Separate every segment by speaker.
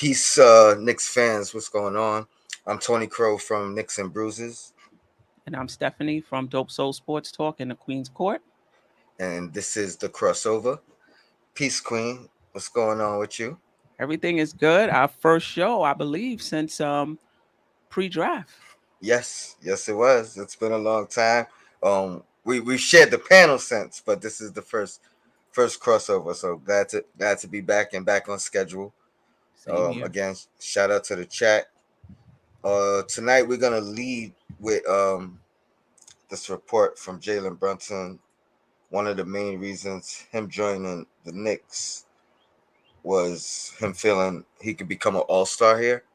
Speaker 1: Peace, Knicks fans. What's going on? I'm Tony Crow from Knicks and Bruises,
Speaker 2: And I'm Stephanie from Dope Soul Sports Talk in the Queen's Court.
Speaker 1: and this is the crossover. Peace, Queen. What's going on with you?
Speaker 2: Everything is good. Our first show, I believe, since pre-draft.
Speaker 1: Yes, it was. It's been a long time. We've shared the panel since, but this is the first crossover. So glad to be back and back on schedule.
Speaker 2: Same here.
Speaker 1: Again, shout out to the chat. Tonight we're gonna lead with this report from Jalen Brunson. One of the main reasons him joining the Knicks was him feeling he could become an all-star here.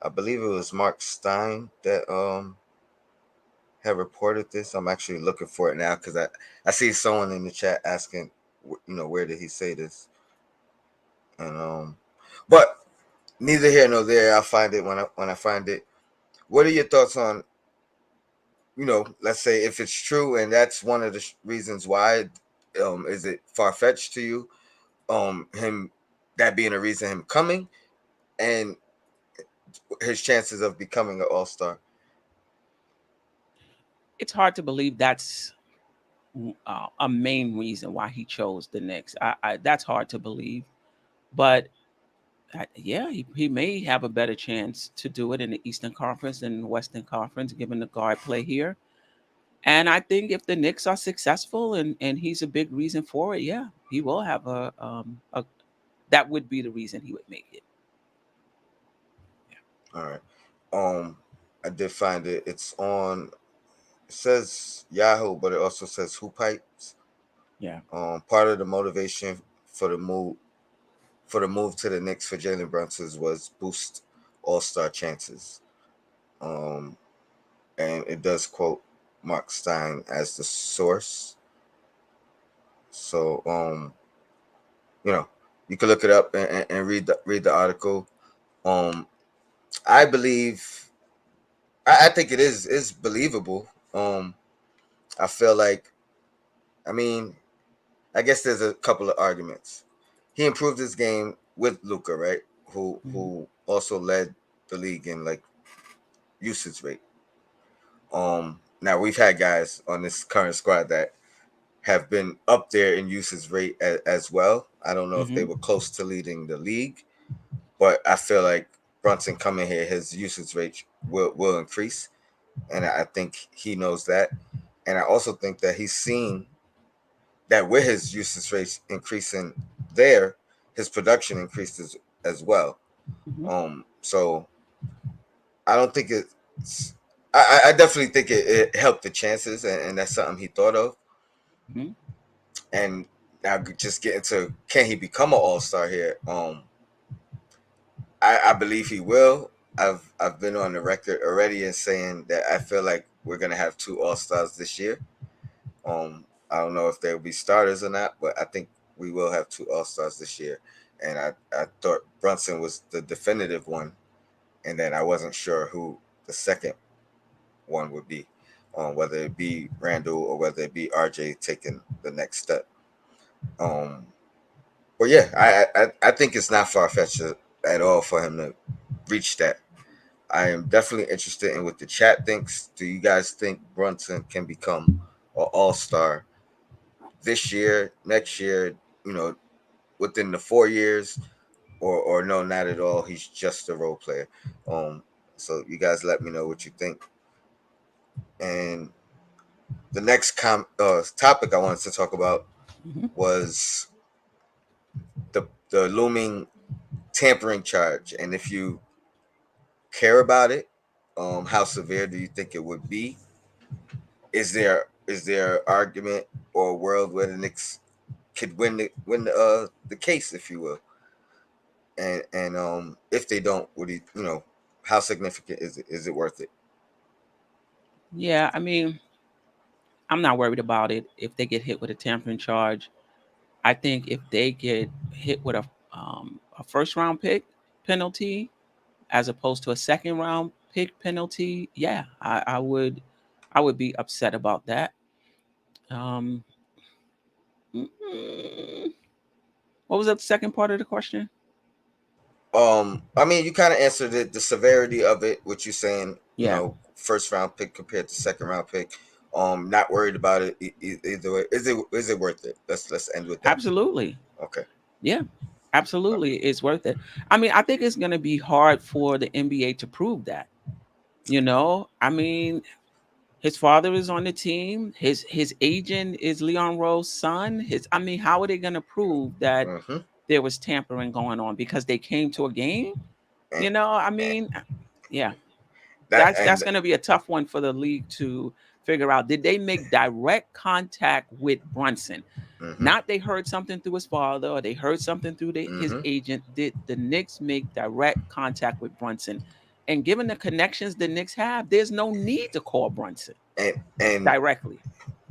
Speaker 1: I believe it was Mark Stein that had reported this. I'm actually looking for it now because I see someone in the chat asking, where did he say this? And but neither here nor there. I'll find it when I find it. What are your thoughts on, let's say if it's true and that's one of the reasons why? Is it far fetched to you? Him that being a reason him coming and his chances of becoming an all-star.
Speaker 2: It's hard to believe that's a main reason why he chose the Knicks. That's hard to believe, but yeah, he may have a better chance to do it in the Eastern Conference than the Western Conference, given the guard play here. And I think if the Knicks are successful and he's a big reason for it, yeah, he will have a that would be the reason he would make it.
Speaker 1: All right. I did find it. It's on. It says Yahoo, but it also says Hoop Pipes.
Speaker 2: Yeah.
Speaker 1: Part of the motivation for the move to the Knicks for Jalen Brunson was boost all-star chances. Um, and it does quote Mark Stein as the source. So you know, you can look it up and read the article. Um, I believe I think it is believable. I feel like I mean I guess there's a couple of arguments. He improved his game with Luca, right? Who
Speaker 2: Mhm.
Speaker 1: who also led the league in like usage rate. Now we've had guys on this current squad that have been up there in usage rate as well. I don't know if they
Speaker 2: Mhm.
Speaker 1: were close to leading the league, but I feel like Brunson coming here, his usage rate will increase, and I think he knows that. And I also think that he's seen that with his usage rates increasing there, his production increases as well.
Speaker 2: Mhm.
Speaker 1: So I don't think it's. I definitely think it helped the chances, and that's something he thought of.
Speaker 2: Mhm.
Speaker 1: And now just getting to can he become an all star here? I believe he will. I've been on the record already in saying that I feel like we're gonna have two all stars this year. I don't know if they'll be starters or not, but I think we will have two all stars this year. And I thought Brunson was the definitive one, and then I wasn't sure who the second one would be, whether it be Randall or whether it be RJ taking the next step. Um, but yeah, I think it's not far fetched at all for him to reach that. I am definitely interested in what the chat thinks. Do you guys think Brunson can become an all star this year, next year, you know, within the 4 years, or no, not at all. He's just a role player. Um, so you guys let me know what you think. And the next topic I wanted to talk about
Speaker 2: Mhm.
Speaker 1: was the looming tampering charge, and if you care about it, how severe do you think it would be? Is there argument or a world where the Knicks could win the case, if you will? And if they don't, would how significant is it? Is it worth it?
Speaker 2: Yeah, I mean, I'm not worried about it if they get hit with a tampering charge. I think if they get hit with a first round pick penalty as opposed to a second round pick penalty, yeah, I would be upset about that. Um, mm, what was that second part of the question?
Speaker 1: I mean, you kind of answered it. The severity of it, what you're saying,
Speaker 2: Yeah,
Speaker 1: first round pick compared to second round pick. Not worried about it either way. Is it worth it? Let's end with that.
Speaker 2: absolutely.
Speaker 1: Okay.
Speaker 2: Yeah, absolutely. It's worth it. I mean, I think it's going to be hard for the NBA to prove that. I mean, his father is on the team. His agent is Leon Rose's son. I mean, how are they going to prove that
Speaker 1: Mm-hmm.
Speaker 2: there was tampering going on because they came to a game?
Speaker 1: And,
Speaker 2: I
Speaker 1: and
Speaker 2: mean, yeah,
Speaker 1: that
Speaker 2: that's
Speaker 1: and
Speaker 2: going to be a tough one for the league to figure out. Did they make direct contact with Brunson?
Speaker 1: mm-hmm.
Speaker 2: Not they heard something through his father or they heard something through his
Speaker 1: Mm-hmm.
Speaker 2: agent. Did the Knicks make direct contact with Brunson? And given the connections the Knicks have, there's no need to call Brunson
Speaker 1: and
Speaker 2: directly.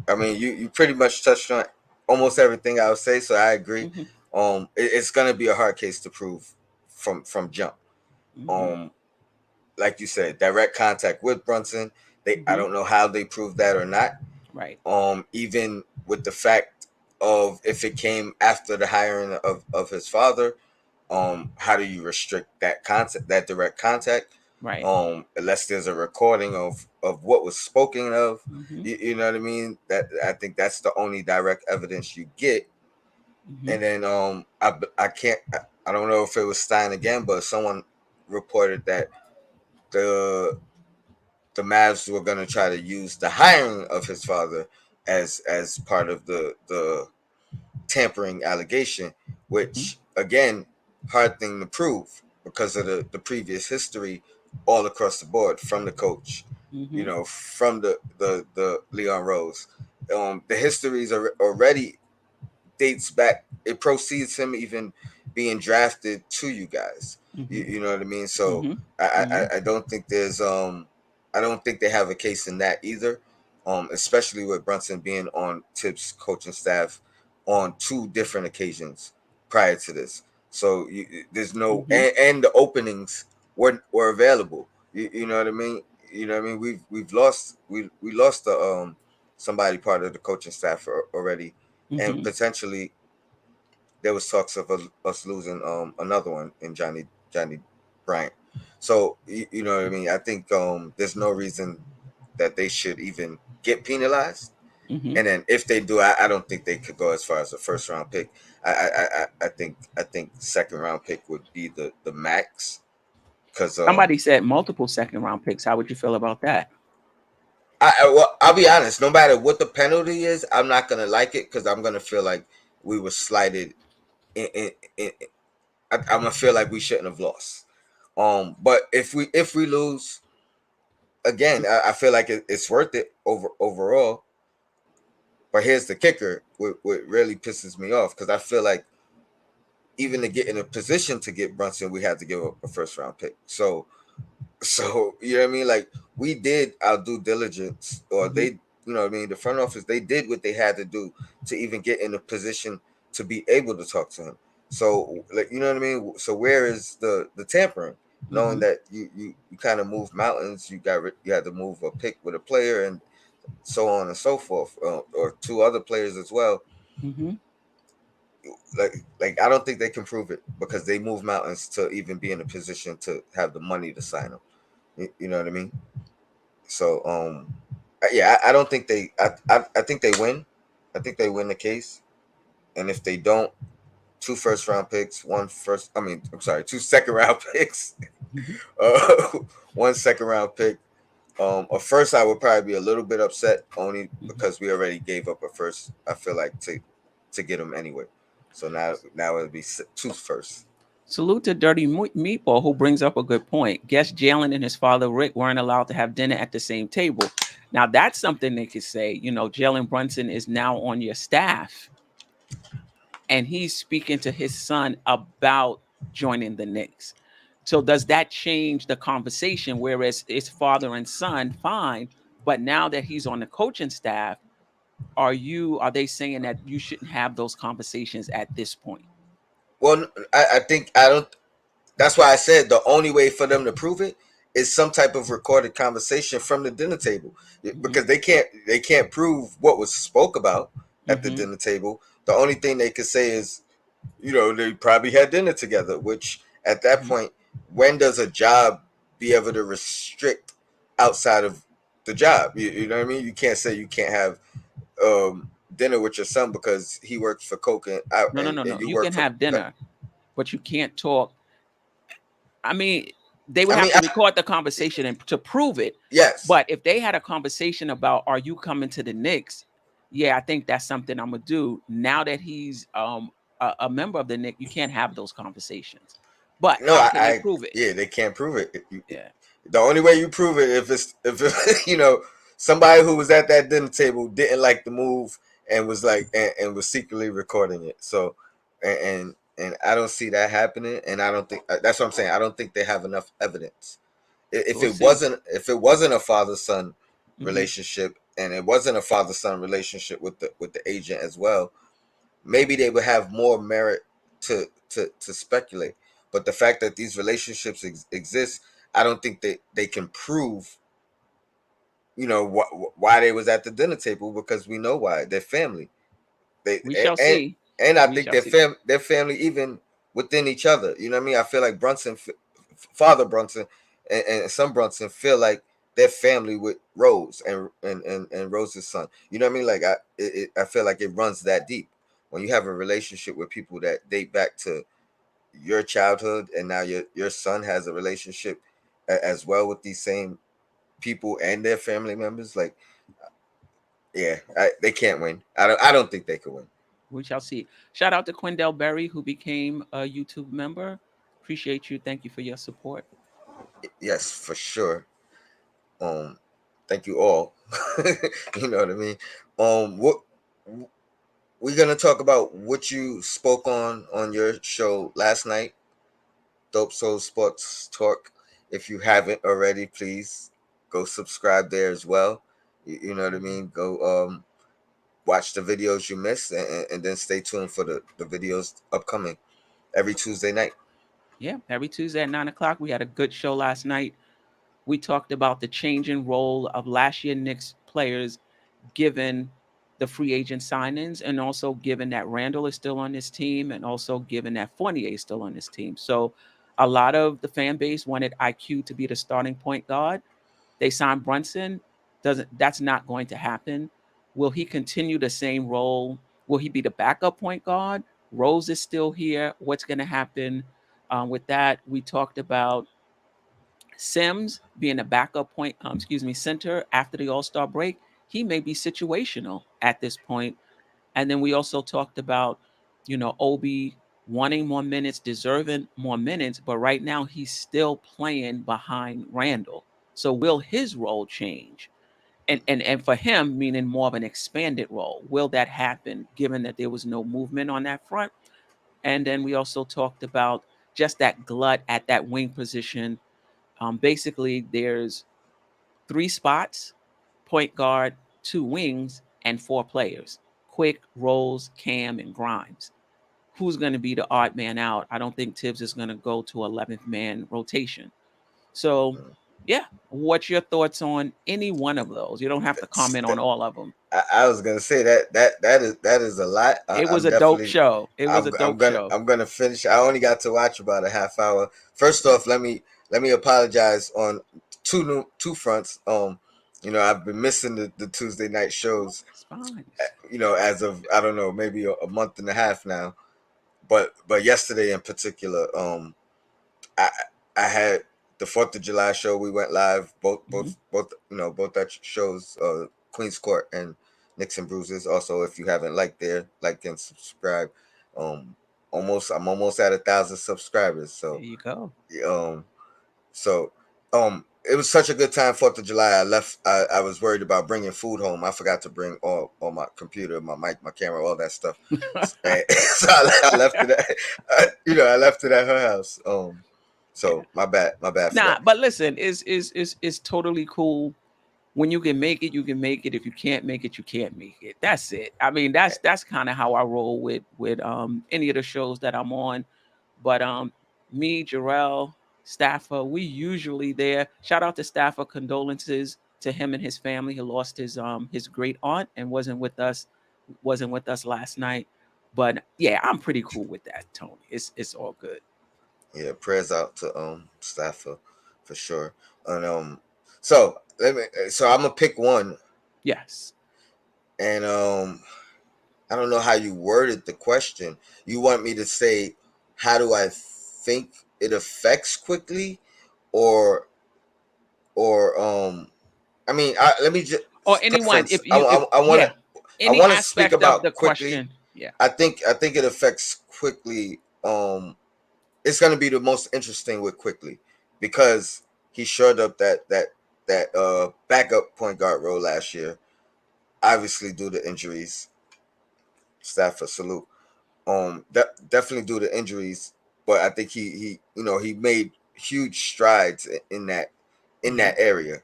Speaker 1: I mean, you pretty much touched on almost everything I would say, so I agree.
Speaker 2: Hmm.
Speaker 1: It's gonna be a hard case to prove from jump.
Speaker 2: Hmm.
Speaker 1: Um, like you said, direct contact with Brunson. I
Speaker 2: Hmm.
Speaker 1: don't know how they proved that or not.
Speaker 2: Right.
Speaker 1: Even with the fact of if it came after the hiring of his father, how do you restrict that contact, that direct contact?
Speaker 2: Right.
Speaker 1: Unless there's a recording of what was spoken of,
Speaker 2: Hmm.
Speaker 1: you know what I mean. That I think that's the only direct evidence you get.
Speaker 2: Hmm.
Speaker 1: And then I can't I don't know if it was Stein again, but someone reported that the the Mavs were going to try to use the hiring of his father as part of the tampering allegation,
Speaker 2: Hmm.
Speaker 1: which again, hard thing to prove because of the previous history all across the board from the coach,
Speaker 2: Hmm.
Speaker 1: from the Leon Rose. The histories are already dates back. It proceeds him even being drafted to you guys.
Speaker 2: Hmm.
Speaker 1: You know what I mean? So
Speaker 2: Hmm.
Speaker 1: I don't think there's I don't think they have a case in that either. Especially with Brunson being on Tibbs' coaching staff on two different occasions prior to this. So there's no
Speaker 2: Hmm.
Speaker 1: and the openings were available. You know what I mean? You know what I mean? We lost the somebody part of the coaching staff already, and
Speaker 2: Hmm.
Speaker 1: potentially there was talks of us losing another one in Johnny Bryant. So you know what I mean. I think there's no reason that they should even get penalized.
Speaker 2: Hmm.
Speaker 1: And then if they do, I don't think they could go as far as a first round pick. I think second round pick would be the max because
Speaker 2: Somebody said multiple second round picks. How would you feel about that?
Speaker 1: well, I'll be honest. No matter what the penalty is, I'm not gonna like it because I'm gonna feel like we were slighted in I'm gonna feel like we shouldn't have lost. But if we lose again, I feel like it's worth it overall. But here's the kicker: what really pisses me off because I feel like even to get in a position to get Brunson, we had to give up a first round pick. So you know what I mean? Like we did our due diligence, or
Speaker 2: Hmm.
Speaker 1: they, you know what I mean? The front office they did what they had to do to even get in a position to be able to talk to him. So like you know what I mean? So where is the tampering? Knowing
Speaker 2: Hmm.
Speaker 1: that you kind of move mountains, you had to move a pick with a player and so on and so forth, or two other players as well.
Speaker 2: Hmm.
Speaker 1: Like I don't think they can prove it because they move mountains to even be in a position to have the money to sign them. You know what I mean? So yeah, I don't think I think they win. I think they win the case. And if they don't, two first round picks, one first. I mean, I'm sorry, two second round picks,
Speaker 2: Hmm.
Speaker 1: uh, one second round pick. At first, I would probably be a little bit upset only
Speaker 2: Hmm.
Speaker 1: because we already gave up a first. I feel like to get him anyway. So now it'll be two first.
Speaker 2: Salute to Dirty Meatball, who brings up a good point. Guess Jalen and his father Rick weren't allowed to have dinner at the same table. Now that's something they could say. Jalen Brunson is now on your staff, and he's speaking to his son about joining the Knicks. So does that change the conversation? Whereas it's father and son, fine, but now that he's on the coaching staff, are they saying that you shouldn't have those conversations at this point?
Speaker 1: Well, I think I don't. That's why I said the only way for them to prove it is some type of recorded conversation from the dinner table,
Speaker 2: Hmm.
Speaker 1: because they can't prove what was spoke about at the
Speaker 2: Hmm.
Speaker 1: dinner table. The only thing they could say is they probably had dinner together, which At that
Speaker 2: Mhm.
Speaker 1: point, when does a job be able to restrict outside of the job? You know what I mean? You can't say you can't have dinner with your son because he works for Coke and
Speaker 2: No, no, no,
Speaker 1: and
Speaker 2: no.
Speaker 1: you
Speaker 2: You
Speaker 1: work
Speaker 2: can
Speaker 1: for.
Speaker 2: have dinner, but you can't talk. I mean, they would
Speaker 1: I
Speaker 2: have
Speaker 1: mean,
Speaker 2: to record the conversation and to prove it.
Speaker 1: yes.
Speaker 2: But if they had a conversation about, "Are you coming to the Knicks?" Yeah, I think that's something I'm gonna do. Now that he's a member of the Knicks, you can't have those conversations. But
Speaker 1: No,
Speaker 2: how can they prove it?
Speaker 1: yeah, they can't prove it.
Speaker 2: Yeah,
Speaker 1: The only way you prove it if somebody who was at that dinner table didn't like the move and was like and was secretly recording it. So and I don't see that happening, and I don't think that's what I'm saying. I don't think they have enough evidence.
Speaker 2: we'll see.
Speaker 1: If it wasn't a father son
Speaker 2: Hmm.
Speaker 1: relationship and it wasn't a father son relationship with the agent as well, maybe they would have more merit to speculate. But the fact that these relationships exist, I don't think they can prove why they was at the dinner table, because we know why. They're family. They
Speaker 2: We shall
Speaker 1: and
Speaker 2: see.
Speaker 1: and I
Speaker 2: We
Speaker 1: think
Speaker 2: shall see.
Speaker 1: their family even within each other. You know what I mean? I feel like Father Brunson and son Brunson feel like their family with Rose and Rose's son. You know what I mean? Like I feel like it runs that deep. When you have a relationship with people that date back to your childhood, and now your son has a relationship as well with these same people and their family members, like yeah, they can't win. I don't think they could win.
Speaker 2: We shall see. Shout out to Quindell Berry, who became a YouTube member. Appreciate you. Thank you for your support.
Speaker 1: Yes, for sure. Um, thank you all. You know what I mean. What we're gonna talk about what you spoke on your show last night, Dope Soul Sports Talk. If you haven't already, please go subscribe there as well. You know what I
Speaker 2: Mhm.
Speaker 1: mean. Go watch the videos you missed, and then stay tuned for the videos upcoming every Tuesday night.
Speaker 2: Yeah, every Tuesday at 9 o'clock. We had a good show last night. We talked about the changing role of last year Knicks players given the free agent signings, and also given that Randall is still on this team, and also given that Fournier is still on this team. So a lot of the fan base wanted IQ to be the starting point guard. They signed Brunson. Doesn't That's not going to happen. Will he continue the same role? Will he be the backup point guard? Rose is still here. What's going to happen with that? We talked about Sims being a backup point, center after the All Star break. He may be situational at this point. And then we also talked about, Obi wanting more minutes, deserving more minutes, but right now he's still playing behind Randall. So will his role change? And for him, meaning more of an expanded role. Will that happen given that there was no movement on that front? And then we also talked about just that glut at that wing position. Basically, there's three spots: point guard, two wings, and four players: Quick, Rose, Cam, and Grimes. Who's going to be the odd man out? I don't think Tibbs is going to go to 11th man rotation. So, yeah, what's your thoughts on any one of those? You don't have to comment on all of them.
Speaker 1: I was gonna say that is a lot.
Speaker 2: It was
Speaker 1: I'm
Speaker 2: a dope
Speaker 1: definitely
Speaker 2: show. It was a
Speaker 1: I'm
Speaker 2: dope
Speaker 1: gonna
Speaker 2: show.
Speaker 1: I'm gonna finish. I only got to watch about a half hour. First
Speaker 2: Okay.
Speaker 1: off, let me apologize on two fronts. I've been missing the Tuesday night
Speaker 2: Oh,
Speaker 1: shows.
Speaker 2: it's fine.
Speaker 1: As of I don't know, maybe a month and a half now. But yesterday in particular, I I had the Fourth of July show. We went live,
Speaker 2: Mhm.
Speaker 1: both that shows, Queens Court and Knicks and Bruises. Also, if you haven't liked and subscribe. Um, I'm almost at 1,000 subscribers.
Speaker 2: There you go.
Speaker 1: Um, so it was such a good time. Fourth of July. I left. I was worried about bringing food home. I forgot to bring all my computer, my mic, my camera, all that stuff. And so I left it. I left it at her house.
Speaker 2: Yeah.
Speaker 1: So my bad for
Speaker 2: Nah,
Speaker 1: that.
Speaker 2: but listen, is totally cool. When you can make it, you can make it. If you can't make it, you can't make it. That's it. I mean, that's kind of how I roll with any of the shows that I'm on. But me, Jarrell, Staffer, we usually there. Shout out to Staffer. Condolences to him and his family. He lost his great aunt and wasn't with us last night. But yeah, I'm pretty cool with that, Tony. It's all good.
Speaker 1: Yeah, prayers out to Stafford for sure. And so let me. So I'm gonna pick one,
Speaker 2: Yes.
Speaker 1: and I don't know how you worded the question. You want me to say how do I think it affects quickly, or I mean, let me just
Speaker 2: Or anyone,
Speaker 1: preference.
Speaker 2: if you if
Speaker 1: I want to
Speaker 2: yeah, any
Speaker 1: speak
Speaker 2: aspect of the
Speaker 1: about quickly.
Speaker 2: question. Yeah.
Speaker 1: I think it affects quickly. It's going to be the most interesting with quickly because he showed up that backup point guard role last year. Obviously, due to injuries, Stafford salute. Definitely due to injuries, but I think he made huge strides in
Speaker 2: Hmm.
Speaker 1: that area.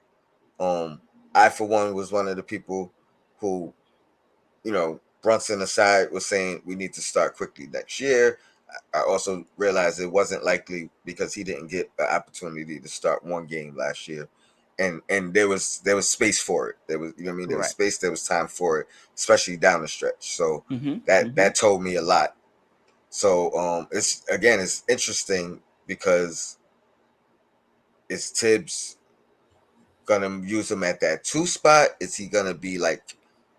Speaker 1: Um, I for one was one of the people who, Brunson aside was saying we need to start quickly next year. I also realized it wasn't likely because he didn't get an opportunity to start one game last year, and there was space for it. There was, you know what I mean. There was
Speaker 2: Correct.
Speaker 1: space. There was time for it, especially down the stretch. So
Speaker 2: Hmm.
Speaker 1: that
Speaker 2: Hmm.
Speaker 1: that told me a lot. So it's interesting because is Tibbs gonna use him at that two spot? Is he gonna be like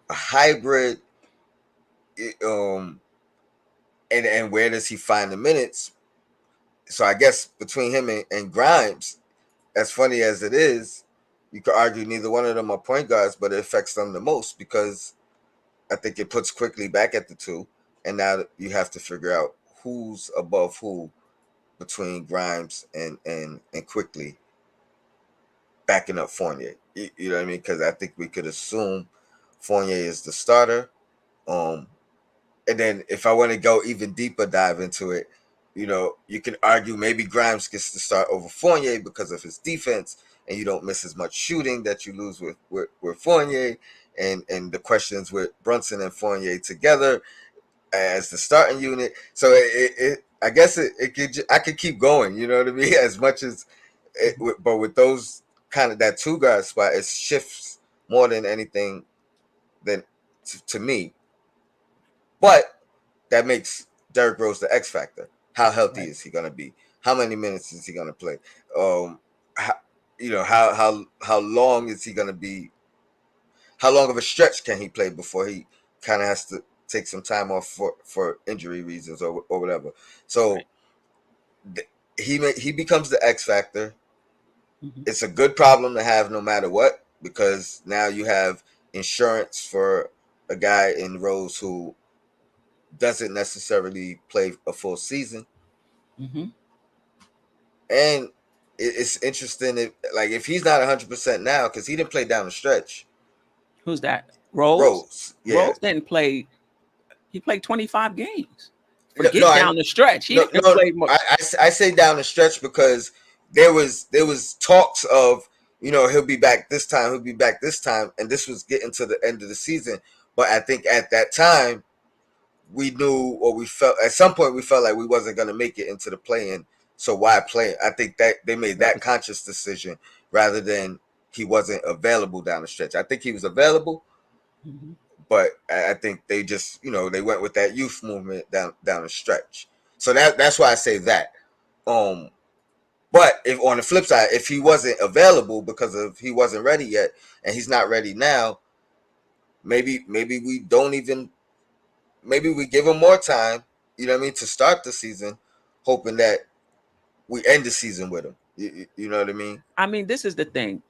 Speaker 1: a hybrid? Um, and where does he find the minutes? So I guess between him and Grimes, as funny as it is, you could argue neither one of them are point guards, but it affects them the most because I think it puts quickly back at the two, and now you have to figure out who's above who between Grimes and quickly backing up Fournier. You know what I mean? Because I think we could assume Fournier is the starter. Um, and then if I want to go even deeper dive into it, you can argue maybe Grimes gets to start over Fournier because of his defense, and you don't miss as much shooting that you lose with Fournier, and the questions with Brunson and Fournier together as the starting unit. So I guess I could keep going. You know what I mean? As much as but with those kind of that two guard spot, it shifts more than anything than to me. But that makes Derrick Rose the X factor. How healthy
Speaker 2: Right.
Speaker 1: is he going to be? How many minutes is he going to play? How, how long is he going to be? How long of a stretch can he play before he kind of has to take some time off for injury reasons or whatever?
Speaker 2: Right.
Speaker 1: So he becomes the X factor.
Speaker 2: Hmm.
Speaker 1: It's a good problem to have no matter what because now you have insurance for a guy in Rose who doesn't necessarily play a full season.
Speaker 2: Hmm.
Speaker 1: And it's interesting if he's not 100% now because he didn't play down the stretch.
Speaker 2: Who's that? Rose.
Speaker 1: Rose, yeah.
Speaker 2: Rose didn't play. He played 25 games.
Speaker 1: No, no,
Speaker 2: Forget down the stretch. He
Speaker 1: no,
Speaker 2: didn't
Speaker 1: no.
Speaker 2: play much.
Speaker 1: I say down the stretch because there was talks of he'll be back this time, he'll be back this time, and this was getting to the end of the season. But I think at that time we knew or we felt at some point we felt like we wasn't going to make it into the play-in. So why play? I think that they made
Speaker 2: That
Speaker 1: that
Speaker 2: was.
Speaker 1: conscious decision rather than he wasn't available down the stretch. I think he was available,
Speaker 2: Hmm.
Speaker 1: but I think they just they went with that youth movement down the stretch. So that's why I say that. Um, but if on the flip side, if he wasn't available because of he wasn't ready yet, and he's not ready now, maybe we don't even maybe we give him more time. You know what I mean to start the season, hoping that we end the season with him. You know what I mean?
Speaker 2: I mean, this is the thing.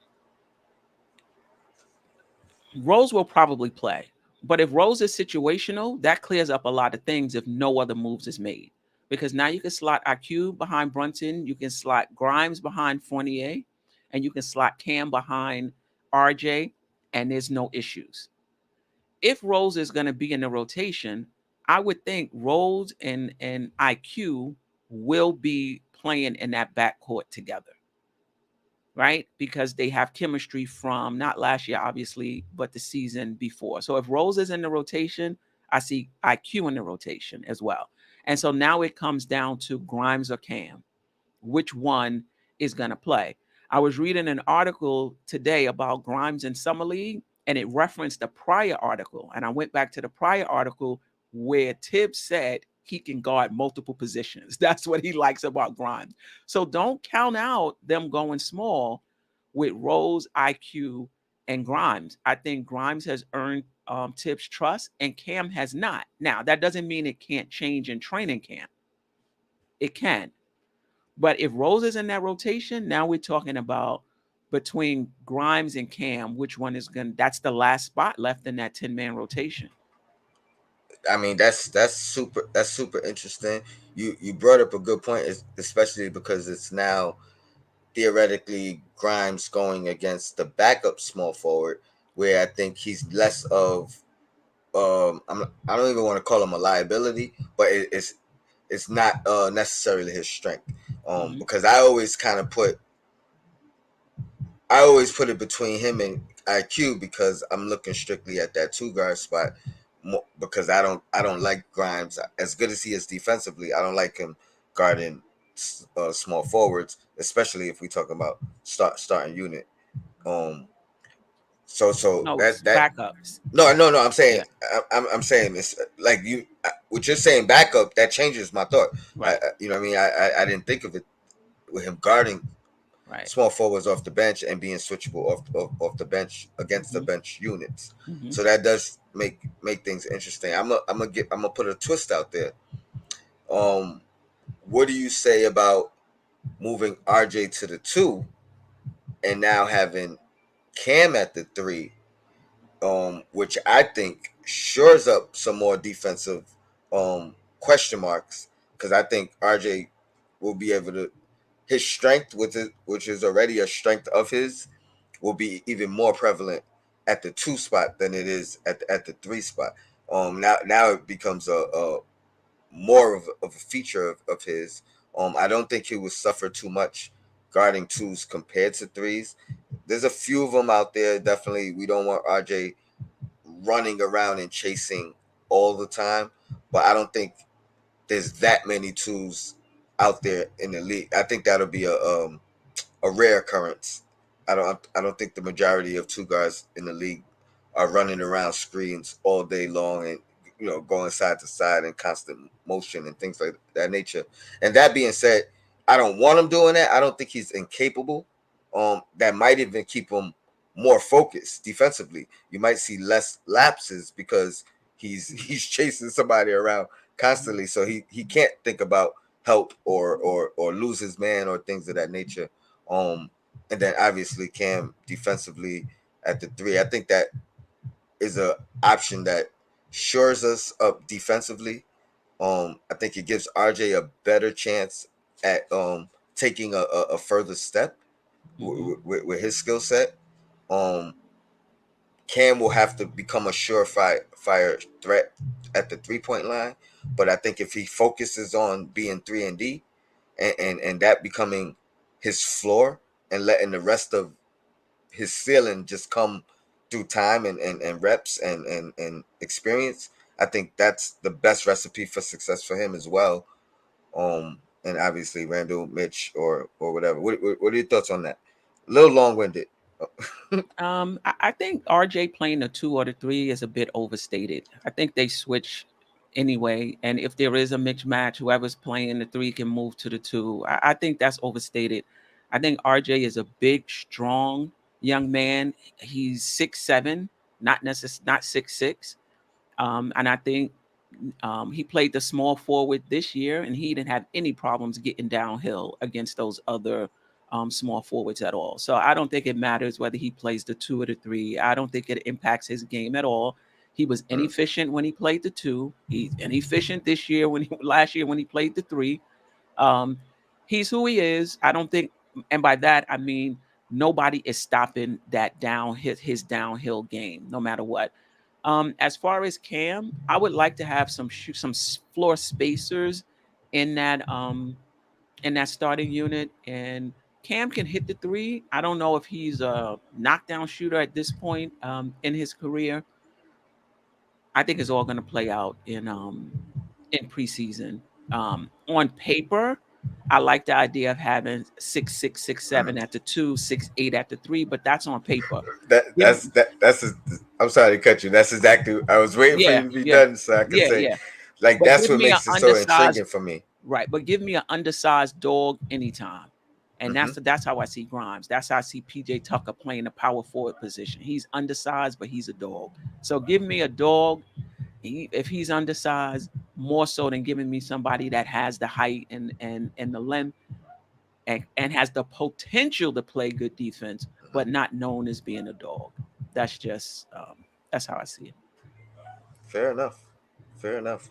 Speaker 2: Rose will probably play. But if Rose is situational, that clears up a lot of things if no other moves is made. Because now you can slot IQ behind Brunson, you can slot Grimes behind Fournier, and you can slot Cam behind RJ, and there's no issues. If Rose is going to be in the rotation, I would think Rose and IQ will be playing in that backcourt together, right? Because they have chemistry from not last year, obviously, but the season before. So if Rose is in the rotation, I see IQ in the rotation as well. And so now it comes down to Grimes or Cam. Which one is going to play? I was reading an article today about Grimes in Summer League, and it referenced a prior article. And I went back to the prior article where Tibbs said he can guard multiple positions. That's what he likes about Grimes. So don't count out them going small with Rose, IQ, and Grimes. I think Grimes has earned Tibbs' trust, and Cam has not. Now that doesn't mean it can't change in training camp. It can, but if Rose is in that rotation, now we're talking about between Grimes and Cam, which one is going to, that's the last spot left in that 10-man rotation.
Speaker 1: I mean, that's super interesting. You brought up a good point, especially because it's now theoretically Grimes going against the backup small forward, where I think he's less of I don't even want to call him a liability, but it's not necessarily his strength.
Speaker 2: Hmm.
Speaker 1: Because I always put it between him and IQ because I'm looking strictly at that two guard spot. Because I don't like Grimes as good as he is defensively. I don't like him guarding small forwards, especially if we talk about starting unit. Um, so
Speaker 2: No,
Speaker 1: that
Speaker 2: it's
Speaker 1: that
Speaker 2: backups.
Speaker 1: no, I'm saying
Speaker 2: Yeah,
Speaker 1: I'm saying it's like you what you're saying backup that changes my thought.
Speaker 2: right,
Speaker 1: You know what I mean? I didn't think of it with him guarding
Speaker 2: right.
Speaker 1: small forwards off the bench and being switchable off the bench against the
Speaker 2: Hmm.
Speaker 1: bench units.
Speaker 2: Hmm.
Speaker 1: So that does make things interesting. I'm gonna put a twist out there. Um, what do you say about moving RJ to the two and now having Cam at the three, which I think shores up some more defensive question marks because I think RJ will be able to his strength, which is already a strength of his, will be even more prevalent at the two spot than it is at the three spot. Now it becomes a more of a feature of his. I don't think he would suffer too much guarding twos compared to threes. There's a few of them out there. Definitely, we don't want RJ running around and chasing all the time, but I don't think there's that many twos out there in the league. I think that'll be a rare occurrence. I don't think the majority of two guards in the league are running around screens all day long and going side to side in constant motion and things like that nature. And that being said, I don't want him doing that. I don't think he's incapable. That might even keep him more focused defensively. You might see less lapses because he's chasing somebody around constantly, so he can't think about help or lose his man or things of that nature. Um, and then obviously Cam defensively at the three. I think that is a option that shores us up defensively. I think it gives RJ a better chance at taking a further step
Speaker 2: Hmm.
Speaker 1: with his skill set. Um, Cam will have to become a surefire fire threat at the 3 point line, but I think if he focuses on being 3 and D and that becoming his floor and letting the rest of his ceiling just come through time and reps and experience, I think that's the best recipe for success for him as well. And obviously Randall, Mitch, or whatever. What are your thoughts on that? A little long winded.
Speaker 2: I think RJ playing the two or the three is a bit overstated. I think they switch anyway, and if there is a mixed match, whoever's playing the three can move to the two. I think that's overstated. I think RJ is a big, strong young man. He's 6'7", not 6'6". And I think he played the small forward this year, and he didn't have any problems getting downhill against those other small forwards at all. So I don't think it matters whether he plays the two or the three. I don't think it impacts his game at all. He was
Speaker 1: Mm.
Speaker 2: inefficient when he played the two. He's inefficient this year last year when he played the three. Um, he's who he is. I don't think, and by that I mean nobody is stopping that his downhill game, no matter what. As far as Cam, I would like to have some floor spacers in that starting unit, and Cam can hit the three. I don't know if he's a knockdown shooter at this point in his career. I think it's all going to play out in preseason. On paper, I like the idea of having 6'6", 6'7"
Speaker 1: Mm.
Speaker 2: at the two, 6'8" at the three, but that's on paper.
Speaker 1: That
Speaker 2: Give
Speaker 1: that's that that's. I'm sorry to cut you. That's exactly. I was waiting for
Speaker 2: Yeah,
Speaker 1: you to be
Speaker 2: yeah,
Speaker 1: done so I could
Speaker 2: yeah,
Speaker 1: say
Speaker 2: yeah.
Speaker 1: Like
Speaker 2: But
Speaker 1: that's
Speaker 2: give
Speaker 1: what
Speaker 2: me an
Speaker 1: makes it so
Speaker 2: undersized
Speaker 1: intriguing for me.
Speaker 2: right, but give me an undersized dog anytime. And
Speaker 1: Hmm.
Speaker 2: that's how I see Grimes. That's how I see PJ Tucker playing the power forward position. He's undersized, but he's a dog. So give me a dog. If he's undersized, more so than giving me somebody that has the height and the length and has the potential to play good defense, but not known as being a dog. That's just that's how I see it.
Speaker 1: Fair enough. Fair enough.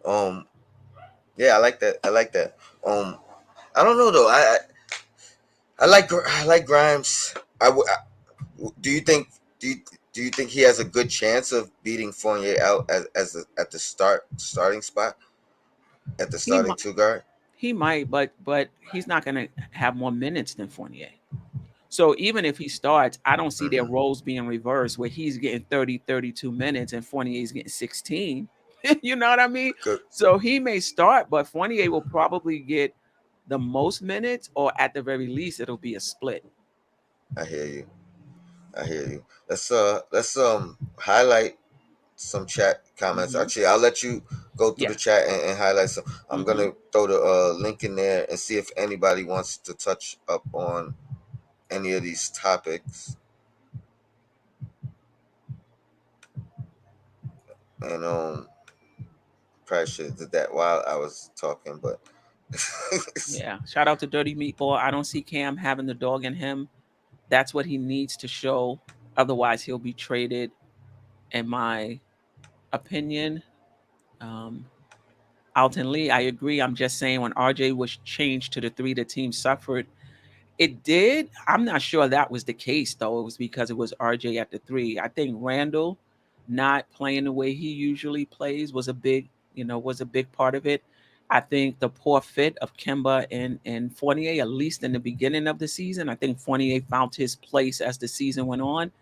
Speaker 1: Um, yeah, I like that. I like that. I don't know though. I like Grimes. Do you think do you, do you think he has a good chance of beating Fournier out at the starting spot at the
Speaker 2: He
Speaker 1: starting
Speaker 2: might,
Speaker 1: two guard?
Speaker 2: he might, but he's not going to have more minutes than Fournier. So even if he starts, I don't see their
Speaker 1: Hmm.
Speaker 2: roles being reversed where he's getting 30, 32 minutes and Fournier's getting 16. You know what I mean?
Speaker 1: Good.
Speaker 2: So he may start, but Fournier will probably get the most minutes, or at the very least, it'll be a split.
Speaker 1: I hear you. I hear you. Let's highlight some chat comments.
Speaker 2: Hmm.
Speaker 1: Actually, I'll let you go through the
Speaker 2: Yes.
Speaker 1: chat and highlight some. I'm
Speaker 2: Hmm.
Speaker 1: gonna throw the link in there and see if anybody wants to touch up on any of these topics. And probably should have did that while I was talking, but
Speaker 2: Yeah. Shout out to Dirty Meatball. I don't see Cam having the dog in him. That's what he needs to show. Otherwise, he'll be traded, in my opinion. Um, Alton Lee, I agree. I'm just saying when RJ was changed to the three, the team suffered. It did. I'm not sure that was the case though. It was because it was RJ at the three. I think Randall not playing the way he usually plays was a big, was a big part of it. I think the poor fit of Kemba and Fournier, at least in the beginning of the season, I think Fournier found his place as the season went on,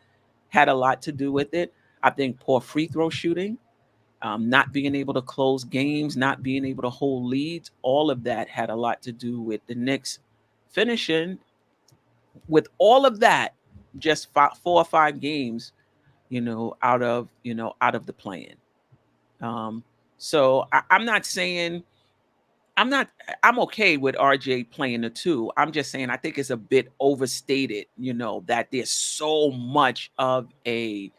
Speaker 2: had a lot to do with it. I think poor free throw shooting, not being able to close games, not being able to hold leads, all of that had a lot to do with the Knicks finishing with all of that, just 4 or 5 games, out of the plan. Um, so I'm not saying I'm not I'm okay with RJ playing the two. I'm just saying I think it's a bit overstated, that there's so much of a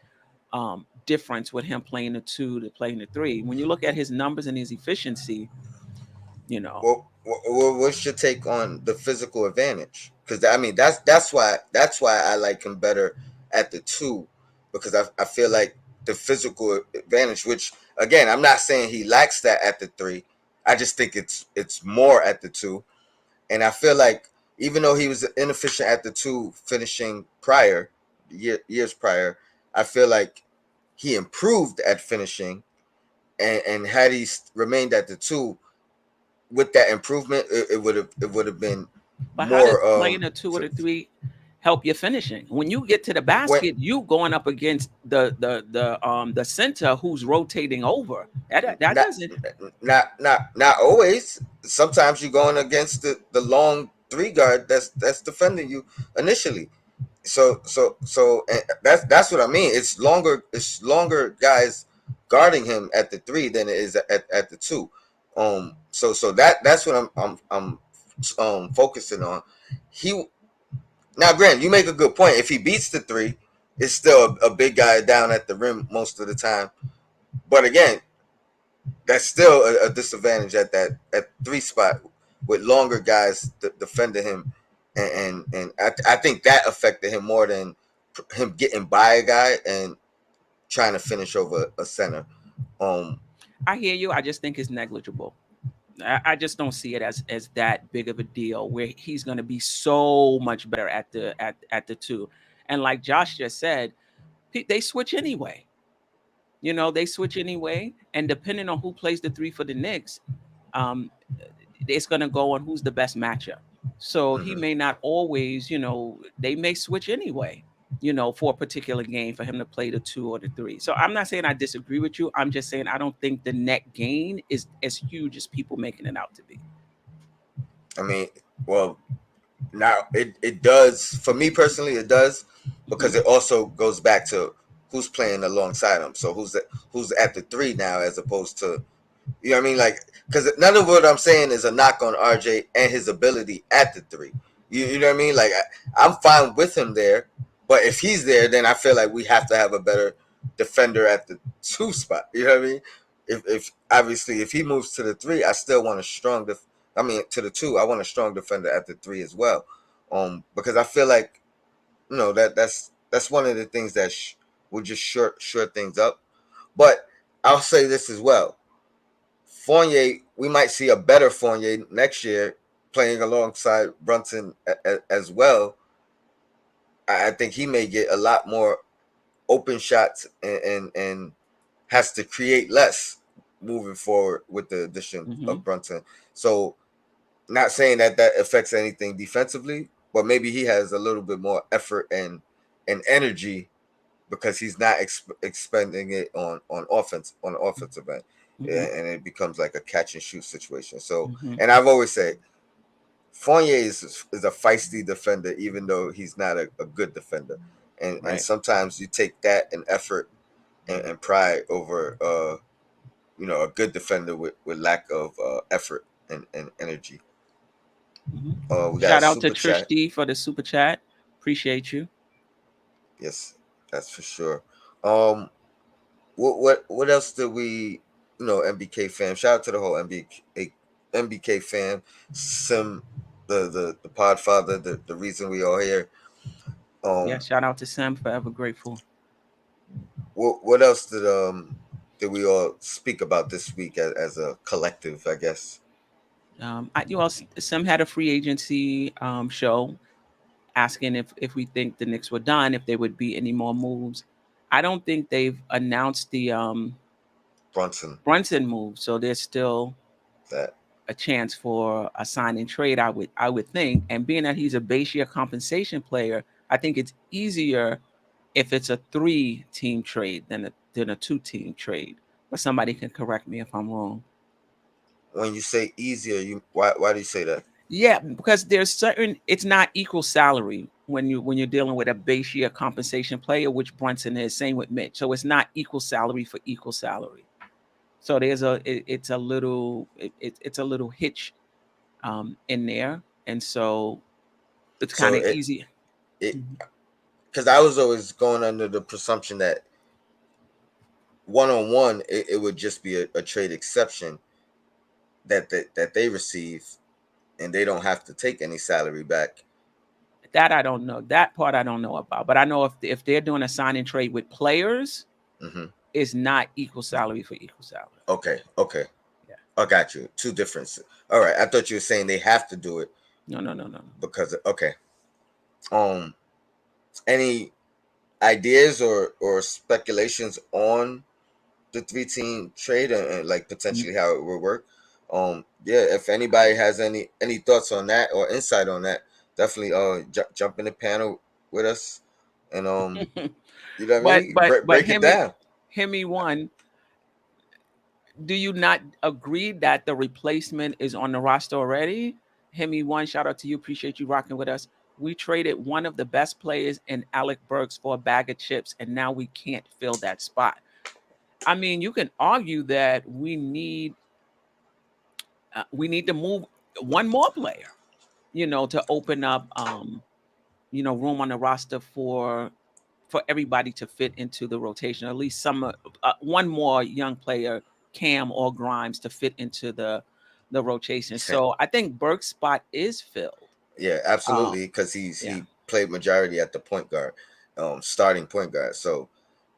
Speaker 2: difference with him playing the two to playing the three. When you look at his numbers and his efficiency, you know,
Speaker 1: what's your take on the physical advantage? Because I mean that's why I like him better at the two, because I feel like the physical advantage, which again I'm not saying he lacks that at the three. I just think it's more at the two, and I feel like even though he was inefficient at the two, finishing years prior, I feel like he improved at finishing, and had he remained at the two, with that improvement, it would have been
Speaker 2: but how does
Speaker 1: more.
Speaker 2: playing a two or the three help your finishing? When you get to the
Speaker 1: When
Speaker 2: basket, you going up against the center who's rotating over. That
Speaker 1: not
Speaker 2: doesn't.
Speaker 1: not always. Sometimes you're going against the long three guard that's defending you initially. So that's what I mean. It's longer guys guarding him at the three than it is at the two. So that's what I'm focusing on. He Now, Grant, you make a good point. If he beats the three, it's still a big guy down at the rim most of the time. But again, that's still a disadvantage at three spot with longer guys defending him, and I think that affected him more than him getting by a guy and trying to finish over a center. Um,
Speaker 2: I hear you. I just think it's negligible. I just don't see it as that big of a deal where he's going to be so much better at the two. And like Josh just said, they switch anyway. They switch anyway, and depending on who plays the three for the Knicks, um, it's going to go on who's the best matchup. So he
Speaker 1: mhm.
Speaker 2: may not always, they may switch anyway, for a particular game for him to play the two or the three. So I'm not saying I disagree with you. I'm just saying I don't think the net gain is as huge as people making it out to be.
Speaker 1: I mean, well, now it does for me personally. It does,
Speaker 2: Hmm.
Speaker 1: because it also goes back to who's playing alongside him. So who's at the three now, as opposed to You know what I mean? Like, because none of what I'm saying is a knock on RJ and his ability at the three. You know what I mean? Like, I'm fine with him there, but if he's there, then I feel like we have to have a better defender at the two spot. You know what I mean? If obviously if he moves to the three, I still want a strong. I mean, to the two, I want a strong defender at the three as well. Because I feel like that's one of the things that will just shore things up. But I'll say this as well. Fournier, we might see a better Fournier next year playing alongside Brunson as well. I think he may get a lot more open shots and has to create less moving forward with the addition
Speaker 2: Hmm.
Speaker 1: of Brunson. So, not saying that that affects anything defensively, but maybe he has a little bit more effort and energy because he's not expending it on offense on the offensive end,
Speaker 2: Hmm.
Speaker 1: and it becomes like a catch and shoot situation. So,
Speaker 2: Hmm.
Speaker 1: and I've always said Fournier is a feisty defender, even though he's not a good defender, and
Speaker 2: Right.
Speaker 1: sometimes you take that and effort and pride over a good defender with lack of effort and energy.
Speaker 2: Hmm.
Speaker 1: We got a
Speaker 2: Shout out to
Speaker 1: super
Speaker 2: Trish
Speaker 1: chat.
Speaker 2: D for the super chat. Appreciate you.
Speaker 1: Yes, that's for sure. Um, what else did we MBK fam? Shout out to the whole MBK fam. Sim, the Podfather, the reason we all here.
Speaker 2: Yeah,
Speaker 1: Um,
Speaker 2: shout out to Sam. Forever grateful.
Speaker 1: what else did we all speak about this week as a collective? I guess
Speaker 2: Sam had a free agency show asking if we think the Knicks were done, if there would be any more moves. I don't think they've announced the
Speaker 1: Brunson
Speaker 2: Brunson move, so there's still
Speaker 1: that
Speaker 2: a chance for a sign and trade. I would think, and being that he's a base year compensation player, I think it's easier if it's a 3-team trade than a 2-team trade. But somebody can correct me if I'm wrong.
Speaker 1: when you say easier, why do you say that?
Speaker 2: Yeah, because there's certain it's not equal salary when you're dealing with a base year compensation player, which Brunson is. Same with Mitch. So it's not equal salary for equal salary. So it's a little it's a little hitch in there, and so it's kind
Speaker 1: So
Speaker 2: of
Speaker 1: it
Speaker 2: easy.
Speaker 1: it
Speaker 2: Mhm.
Speaker 1: because I was always going under the presumption that 1-on-1 it would just be a trade exception that they receive and they don't have to take any salary back.
Speaker 2: That I don't know. That part I don't know about. But I know if they're doing a sign and trade with players,
Speaker 1: Hmm.
Speaker 2: it's not equal salary for equal salary.
Speaker 1: Okay,
Speaker 2: Yeah.
Speaker 1: I got you. Two differences. All right, I thought you were saying they have to do it
Speaker 2: No, no, no, no, no.
Speaker 1: because okay. Um, any ideas or speculations on the three-team trade and like
Speaker 2: Mm.
Speaker 1: potentially how it would work? Yeah, if anybody has any thoughts on that or insight on that, definitely jump in the panel with us and you know what I
Speaker 2: but
Speaker 1: mean,
Speaker 2: but but
Speaker 1: break it down.
Speaker 2: Hemi one. Do you not agree that the replacement is on the roster already? Hemi one, shout out to you. Appreciate you rocking with us. We traded one of the best players in Alec Burks for a bag of chips, and now we can't fill that spot. I mean, you can argue that we need to move one more player, to open up room on the roster for everybody to fit into the rotation. At least one more young player, Cam or Grimes, to fit into the rotation. So I think Burke's spot is filled.
Speaker 1: Yeah,
Speaker 2: Um,
Speaker 1: absolutely, because
Speaker 2: yeah,
Speaker 1: he played majority at the point guard, starting point guard. So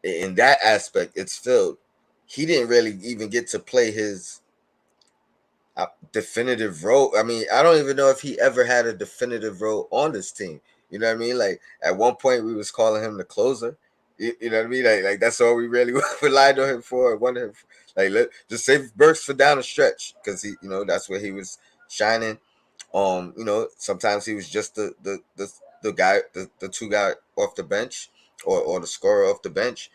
Speaker 1: in that aspect, it's filled. He didn't really even get to play his definitive role. I mean, I don't even know if he ever had a definitive role on this team. You know what I mean? Like at one point, we was calling him the closer. You know what I mean? Like that's all we really relied on him for. Wanted him just save Burks for down the stretch because that's where he was shining. Sometimes he was just the guy, the two guy off the bench or the scorer off the bench.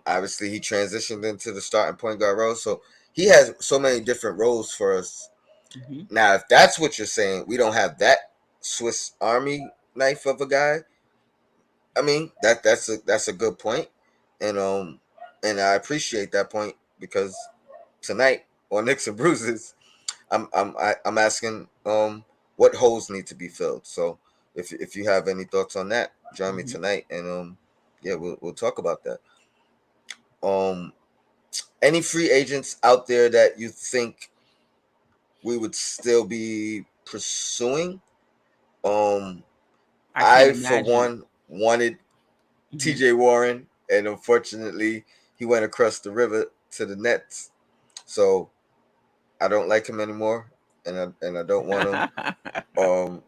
Speaker 1: Obviously he transitioned into the starting point guard role, so he has so many different roles for us.
Speaker 2: hmm
Speaker 1: Now, if that's what you're saying, we don't have that Swiss Army knife of a guy. I mean, that's a good point, and I appreciate that point because tonight on Knicks and Bruises, I'm asking what holes need to be filled. So if you have any thoughts on that, join me
Speaker 2: Mhm.
Speaker 1: tonight, and yeah, we'll talk about that. Um, any free agents out there that you think we would still be pursuing? Um,
Speaker 2: I can't
Speaker 1: I for
Speaker 2: imagine.
Speaker 1: one wanted
Speaker 2: Mhm.
Speaker 1: T.J. Warren, and unfortunately, he went across the river to the Nets. So I don't like him anymore, and I don't want him. Um,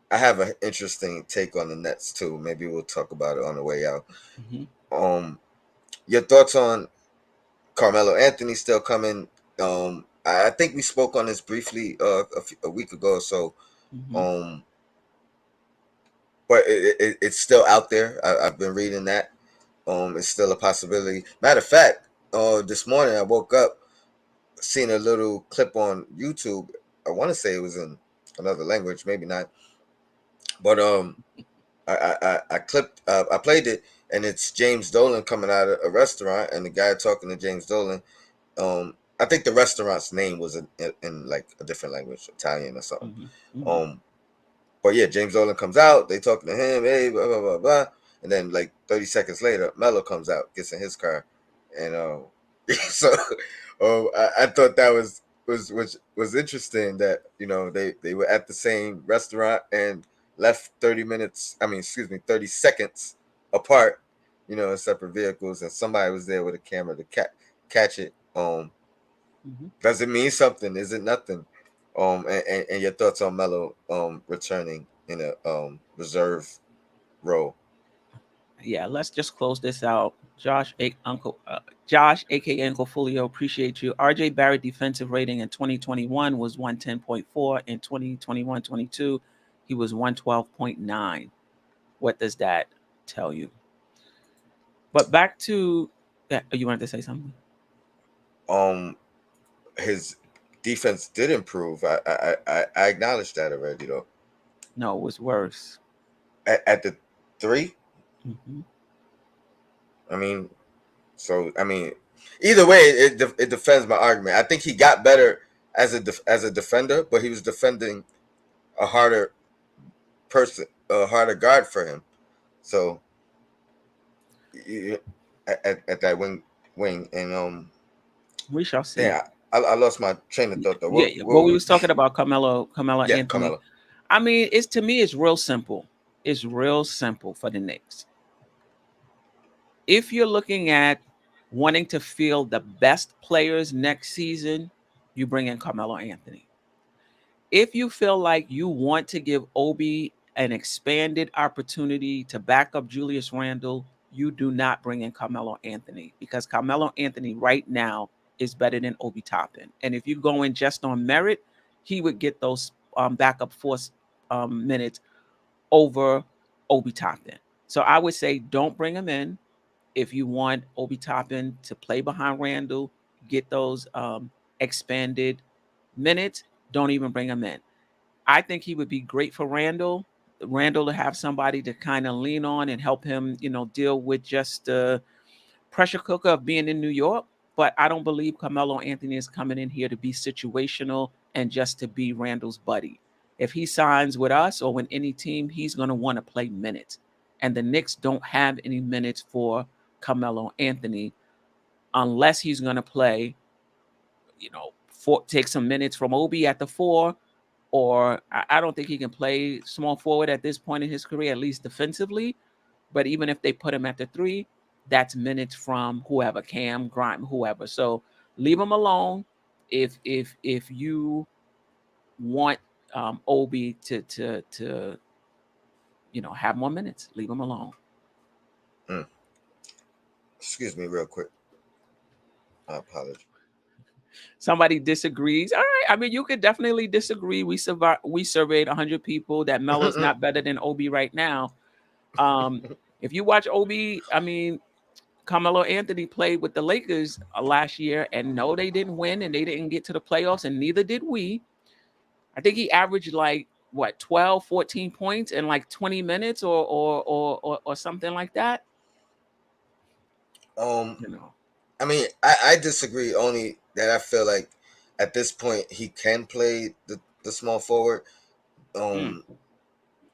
Speaker 1: I have an interesting take on the Nets too. Maybe we'll talk about it on the way out.
Speaker 2: Mhm.
Speaker 1: Um, your thoughts on Carmelo Anthony still coming? I think we spoke on this briefly a week ago or so.
Speaker 2: Mhm.
Speaker 1: Um, but it's still out there. I've been reading that. It's still a possibility. Matter of fact, this morning I woke up, seen a little clip on YouTube. I want to say it was in another language, maybe not, but I clipped, I played it, and it's James Dolan coming out of a restaurant, and the guy talking to James Dolan. I think the restaurant's name was in like a different language, Italian or something.
Speaker 2: Mhm. Mhm.
Speaker 1: Um, but yeah, James Dolan comes out. They talking to him, hey, blah blah blah blah, and then like 30 seconds later, Melo comes out, gets in his car, and so I thought that was interesting that they were at the same restaurant and left 30 minutes. I mean, excuse me, 30 seconds apart. In separate vehicles, and somebody was there with a camera to catch it.
Speaker 2: Mhm.
Speaker 1: Does it mean something? Is it nothing? And your thoughts on Melo returning in a reserve role?
Speaker 2: Yeah, let's just close this out. Josh, aka Uncle Fulio, appreciate you. RJ Barrett defensive rating in 2021 was 110.4. In 2021-22, he was 112.9. What does that tell you? But back to that, you wanted to say something?
Speaker 1: Um, his defense did improve. I acknowledged that already though.
Speaker 2: No, it was worse.
Speaker 1: At the three,
Speaker 2: Hmm.
Speaker 1: I mean, either way, it defends my argument. I think he got better as a defender, but he was defending a harder person, a harder guard for him. So you, at that wing, and
Speaker 2: We shall see.
Speaker 1: yeah, I lost my train of thought though.
Speaker 2: Yeah, yeah. Well, we was talking about Carmelo
Speaker 1: Yeah,
Speaker 2: Anthony.
Speaker 1: Carmelo.
Speaker 2: I mean, it's to me, it's real simple. It's real simple for the Knicks. If you're looking at wanting to field the best players next season, you bring in Carmelo Anthony. If you feel like you want to give Obi an expanded opportunity to back up Julius Randle, you do not bring in Carmelo Anthony because Carmelo Anthony right now is better than Obi Toppin. And if you go in just on merit, he would get those backup force minutes over Obi Toppin. So I would say don't bring him in. If you want Obi Toppin to play behind Randall, get those expanded minutes, don't even bring him in. I think he would be great for Randall. Randall to have somebody to kind of lean on and help him, deal with just the pressure cooker of being in New York. But I don't believe Carmelo Anthony is coming in here to be situational and just to be Randall's buddy. If he signs with us or with any team, he's going to want to play minutes. And the Knicks don't have any minutes for Carmelo Anthony unless he's going to play, take some minutes from Obi at the four, or I don't think he can play small forward at this point in his career, at least defensively. But even if they put him at the three, that's minutes from whoever, Cam, Grime, whoever. So leave him alone. If you want Obi to have more minutes, leave him alone.
Speaker 1: Mm. Excuse me, real quick. I apologize.
Speaker 2: Somebody disagrees. All right. I mean, you could definitely disagree. We surveyed 100 people that Melo's not better than Obi right now. Um, if you watch Obi, I mean, Carmelo Anthony played with the Lakers last year, and no, they didn't win, and they didn't get to the playoffs, and neither did we. I think he averaged like what 12, 14 points in like 20 minutes or something like that.
Speaker 1: um,
Speaker 2: You know.
Speaker 1: I mean, I disagree only. that I feel like at this point he can play the small forward.
Speaker 2: Mm.
Speaker 1: Um,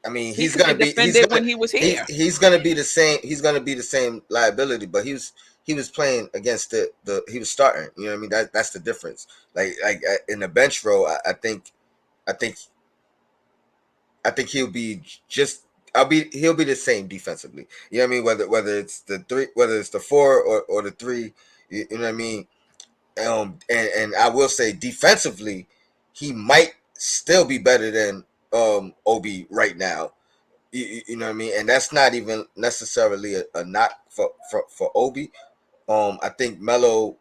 Speaker 1: I mean,
Speaker 2: He could have defended when he was here.
Speaker 1: he's gonna be the same. He's gonna be the same liability, but he was playing against the he was starting. You know what I mean? That's the difference. In the bench role, I think I think he'll be just. He'll be the same defensively. You know what I mean? Whether it's the three, whether it's the four or the three, you know what I mean. And I will say defensively, he might still be better than Obi right now. You know what I mean? And that's not even necessarily a knock for Obi. I think Melo.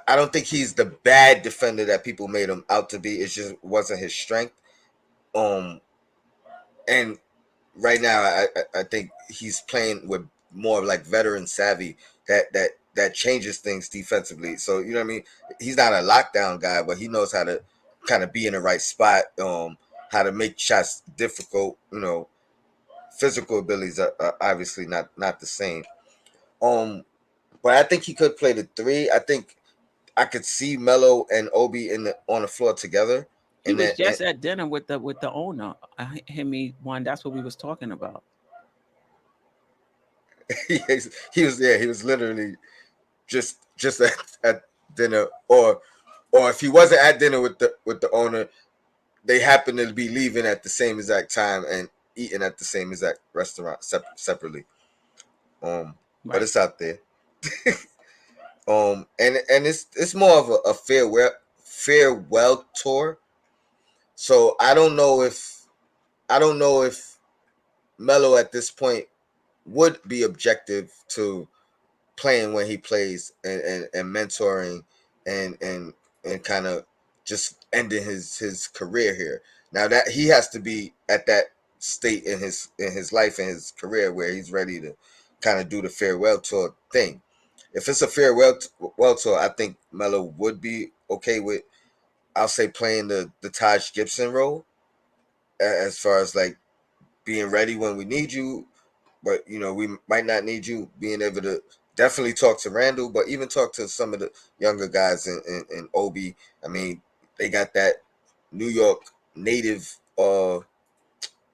Speaker 1: I don't think he's the bad defender that people made him out to be. It just wasn't his strength. Um, and right now, I think he's playing with more like veteran savvy that changes things defensively. So you know what I mean. He's not a lockdown guy, but he knows how to kind of be in the right spot. How to make shots difficult. You know, physical abilities are obviously not the same. Um, but I think he could play the three. I think I could see Melo and Obi on the floor together,
Speaker 2: He
Speaker 1: and
Speaker 2: was
Speaker 1: then and
Speaker 2: just at dinner with the owner. Him, one. That's what we was talking about.
Speaker 1: he was literally just at dinner, or if he wasn't at dinner with the owner, they happen to be leaving at the same exact time and eating at the same exact restaurant separately. Um, but
Speaker 2: Right.
Speaker 1: it's out there. And it's more of a farewell tour. So I don't know if Melo at this point would be objective to playing when he plays and mentoring and and kind of just ending his career here. Now that he has to be at that state in his life and his career where he's ready to kind of do the farewell tour thing. If it's a well tour, I think Melo would be okay with. I'll say playing the Taj Gibson role as far as like being ready when we need you, but you know we might not need you. Being able to definitely talk to Randall, but even talk to some of the younger guys in Obi. I mean, they got that New York native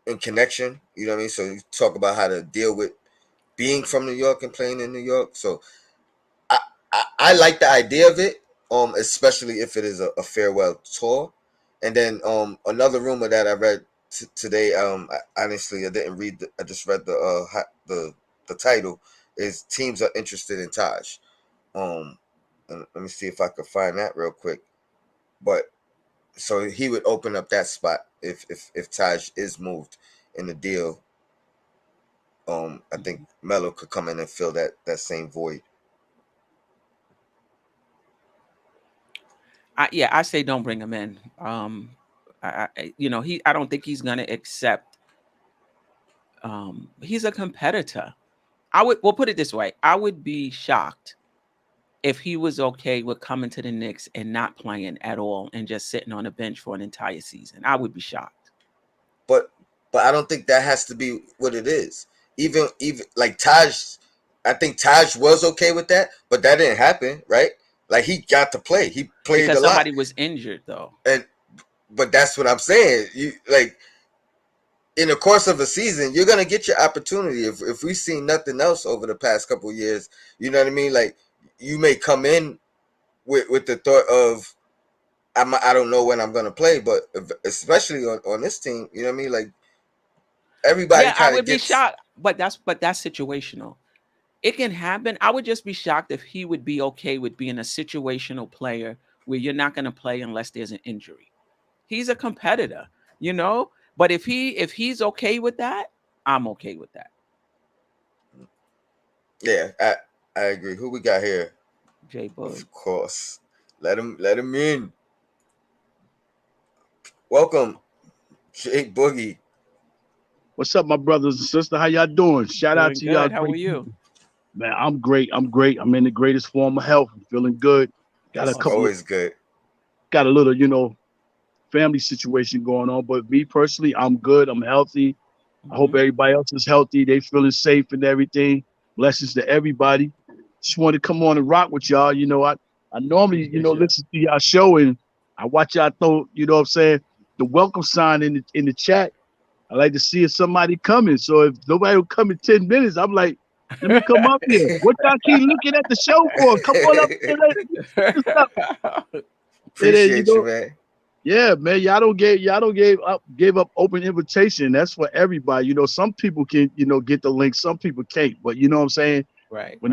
Speaker 1: in connection. You know what I mean? So you talk about how to deal with being from New York and playing in New York. So I I like the idea of it. Especially if it is a farewell tour. And then another rumor that I read today. Honestly, I didn't read. I just read the title. Is teams are interested in Taj. Um, and let me see if I can find that real quick. But so he would open up that spot if Taj is moved in the deal. I think
Speaker 2: Mhm.
Speaker 1: Melo could come in and fill that same void.
Speaker 2: Yeah, I say don't bring him in. He. I don't think he's gonna accept. He's a competitor. I would. Well, put it this way. I would be shocked if he was okay with coming to the Knicks and not playing at all and just sitting on a bench for an entire season. I would be shocked.
Speaker 1: but but I don't think that has to be what it is. Even like Taj, I think Taj was okay with that, but that didn't happen, right? Like he got to play. He played
Speaker 2: Because
Speaker 1: a lot,
Speaker 2: somebody was injured though.
Speaker 1: and but that's what I'm saying. You like in the course of a season, you're gonna get your opportunity. If we've seen nothing else over the past couple of years, you know what I mean. Like you may come in with the thought of I don't know when I'm gonna play, but especially on this team, you know what I mean. Like everybody
Speaker 2: Yeah, I
Speaker 1: kind of
Speaker 2: would be
Speaker 1: gets.
Speaker 2: shocked, but that's situational. It can happen. I would just be shocked if he would be okay with being a situational player where you're not going to play unless there's an injury. He's a competitor, you know? But if he's okay with that, I'm okay with that.
Speaker 1: Yeah, I agree. Who we got here?
Speaker 2: J Boog.
Speaker 1: Of course. Let him in. Welcome, Jake Boogie.
Speaker 3: What's up, my brothers and sisters? How y'all doing? Shout out
Speaker 2: Doing
Speaker 3: to y'all,
Speaker 2: good. How are
Speaker 3: great
Speaker 2: you?
Speaker 3: people. Man, I'm great. I'm great. I'm in the greatest form of health. I'm feeling good. Got a
Speaker 1: That's
Speaker 3: couple of,
Speaker 2: Awesome.
Speaker 1: always good.
Speaker 3: got a little, family situation going on. But me personally, I'm good. I'm healthy. I hope
Speaker 2: Hmm.
Speaker 3: everybody else is healthy. They feeling safe and everything. Blessings to everybody. Just wanted to come on and rock with y'all. I normally,
Speaker 2: For sure.
Speaker 3: listen to y'all show and I watch y'all throw, what I'm saying, the welcome sign in the chat. I like to see if somebody coming. So if nobody will come in 10 minutes, I'm like, let me come up here. What y'all keep looking at the show for? Come on up here. Check this out. And then,
Speaker 1: Appreciate you, man.
Speaker 3: yeah, man, y'all don't gave up open invitation. That's for everybody. Some people can, get the link, some people can't. But you know what I'm saying?
Speaker 2: Right, right,
Speaker 3: When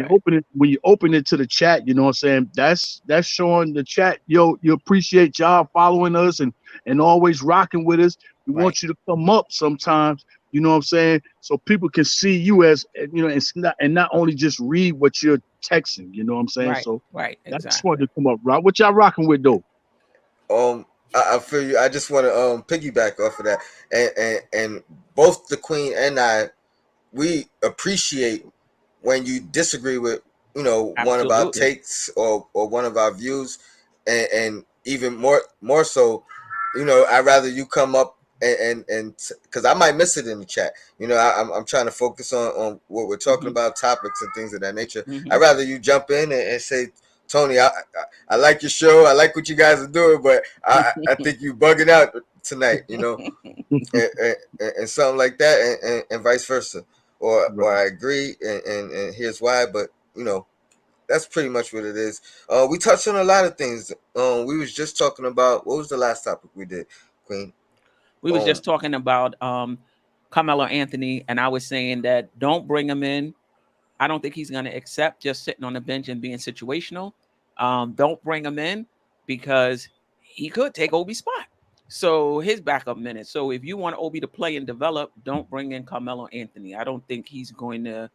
Speaker 3: you open it to the chat, you know what I'm saying? That's showing the chat, you appreciate y'all following us and always rocking with us. We
Speaker 2: right,
Speaker 3: want you to come up sometimes, you know what I'm saying? So people can see you as and not only just read what you're texting, you know what I'm saying?
Speaker 2: right,
Speaker 3: So
Speaker 2: right.
Speaker 3: I just wanted
Speaker 2: Exactly.
Speaker 3: to come up, Rob. What y'all rocking with though?
Speaker 1: I feel you. I just want to piggyback off of that, and both the Queen and I, we appreciate when you disagree with one of our
Speaker 2: Absolutely.
Speaker 1: takes or one of our views, and even more so, I'd rather you come up and because I might miss it in the chat. I'm trying to focus on what we're talking
Speaker 2: Hmm.
Speaker 1: about, topics and things of that nature.
Speaker 2: Hmm.
Speaker 1: I'd rather you jump in and say, Tony, I like your show. I like what you guys are doing, but I think you bugging out tonight. And something like that, and vice versa. Or
Speaker 3: Right.
Speaker 1: I agree, and here's why. But that's pretty much what it is. We touched on a lot of things. We was just talking about what was the last topic we did, Queen.
Speaker 2: We was
Speaker 1: Um,
Speaker 2: just talking about Carmelo Anthony, and I was saying that don't bring him in. I don't think he's going to accept just sitting on the bench and being situational. Don't bring him in because he could take Obi's spot. So his backup minutes. So if you want Obi to play and develop, don't bring in Carmelo Anthony. I don't think he's going to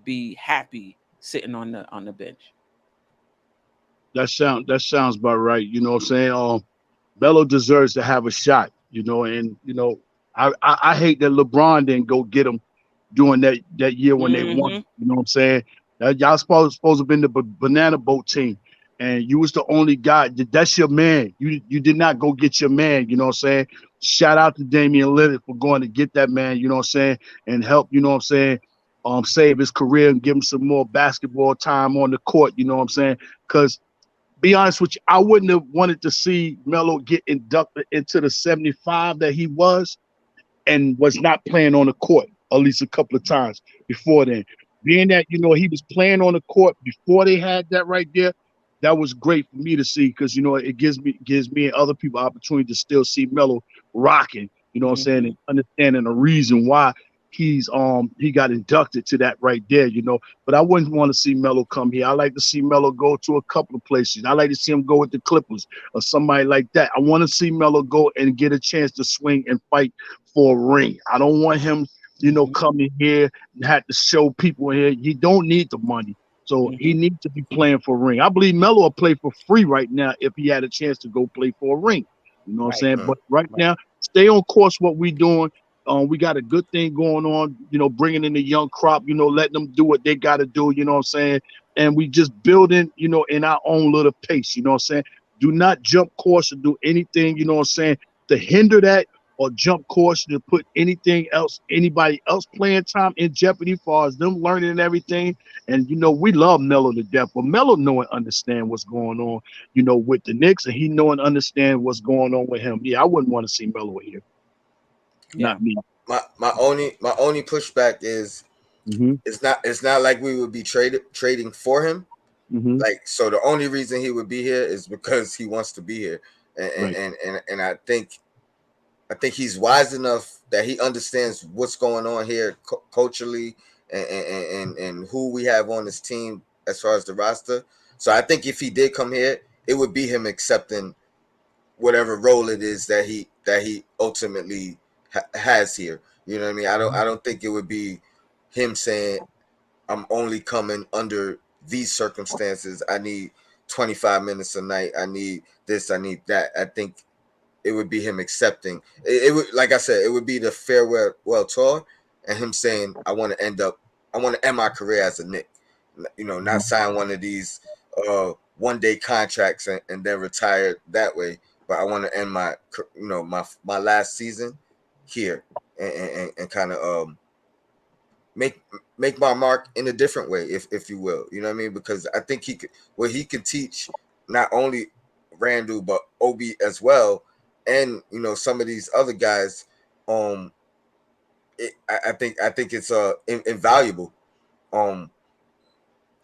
Speaker 2: be happy sitting on the bench.
Speaker 3: That sounds about right. You know what I'm saying? Melo deserves to have a shot, and I hate that LeBron didn't go get him during that year when they won.
Speaker 2: Hmm.
Speaker 3: You know what I'm saying? That y'all supposed to have been the banana boat team, and you was the only guy. That's your man. You did not go get your man. You know what I'm saying? Shout out to Damian Lillard for going to get that man. You know what I'm saying? And help. You know what I'm saying? Save his career and give him some more basketball time on the court. You know what I'm saying? Because be honest with you, I wouldn't have wanted to see Melo get inducted into the 75 that he was and was not playing on the court at least a couple of times before then. Being that, he was playing on the court before they had that right there, that was great for me to see because it gives me and other people opportunity to still see Melo rocking, you know what I'm saying,
Speaker 2: Hmm.
Speaker 3: and understanding the reason why he got inducted to that right there. But I wouldn't want to see Melo come here. I like to see Melo go to a couple of places. I like to see him go with the Clippers or somebody like that. I want to see Melo go and get a chance to swing and fight for a ring. I don't want him,
Speaker 2: Hmm.
Speaker 3: coming here and have to show people here. He don't need the money. So he
Speaker 2: Hmm.
Speaker 3: needs to be playing for a ring. I believe Melo will play for free right now if he had a chance to go play for a ring. You know what I'm
Speaker 2: Right,
Speaker 3: saying?
Speaker 1: mm,
Speaker 3: But right
Speaker 2: right.
Speaker 3: now, stay on course what we doing. We got a good thing going on, bringing in the young crop, letting them do what they got to do, you know what I'm saying? And we just building, in our own little pace, you know what I'm saying? Do not jump course or do anything, you know what I'm saying, to hinder that or jump course to put anybody else playing time in jeopardy as far as them learning and everything. And we love Melo to death, but Melo know and understand what's going on, with the Knicks, and he know and understand what's going on with him. Yeah, I wouldn't want to see Melo here.
Speaker 2: Yeah.
Speaker 3: Not me.
Speaker 1: my only pushback is
Speaker 3: Hmm.
Speaker 1: it's not like we would be trading for him.
Speaker 3: Hmm.
Speaker 1: Like, so the only reason he would be here is because he wants to be here, and
Speaker 3: Right.
Speaker 1: I think he's wise enough that he understands what's going on here culturally, and who we have on this team as far as the roster. So I think if he did come here, it would be him accepting whatever role it is that he ultimately has here. You know what I mean? I don't think it would be him saying, I'm only coming under these circumstances. I need 25 minutes a night. I need this. I need that. I think it would be him accepting. It would, like I said, it would be the farewell tour, and him saying, I want to end my career as a Knick. Not sign one of these 1 day contracts and then retire that way. But I want to end my last season here, and kind of make make my mark in a different way, if you will. You know what I mean? Because I think he could teach not only Randall but Obi as well, and some of these other guys. Um, I think it's invaluable. Um,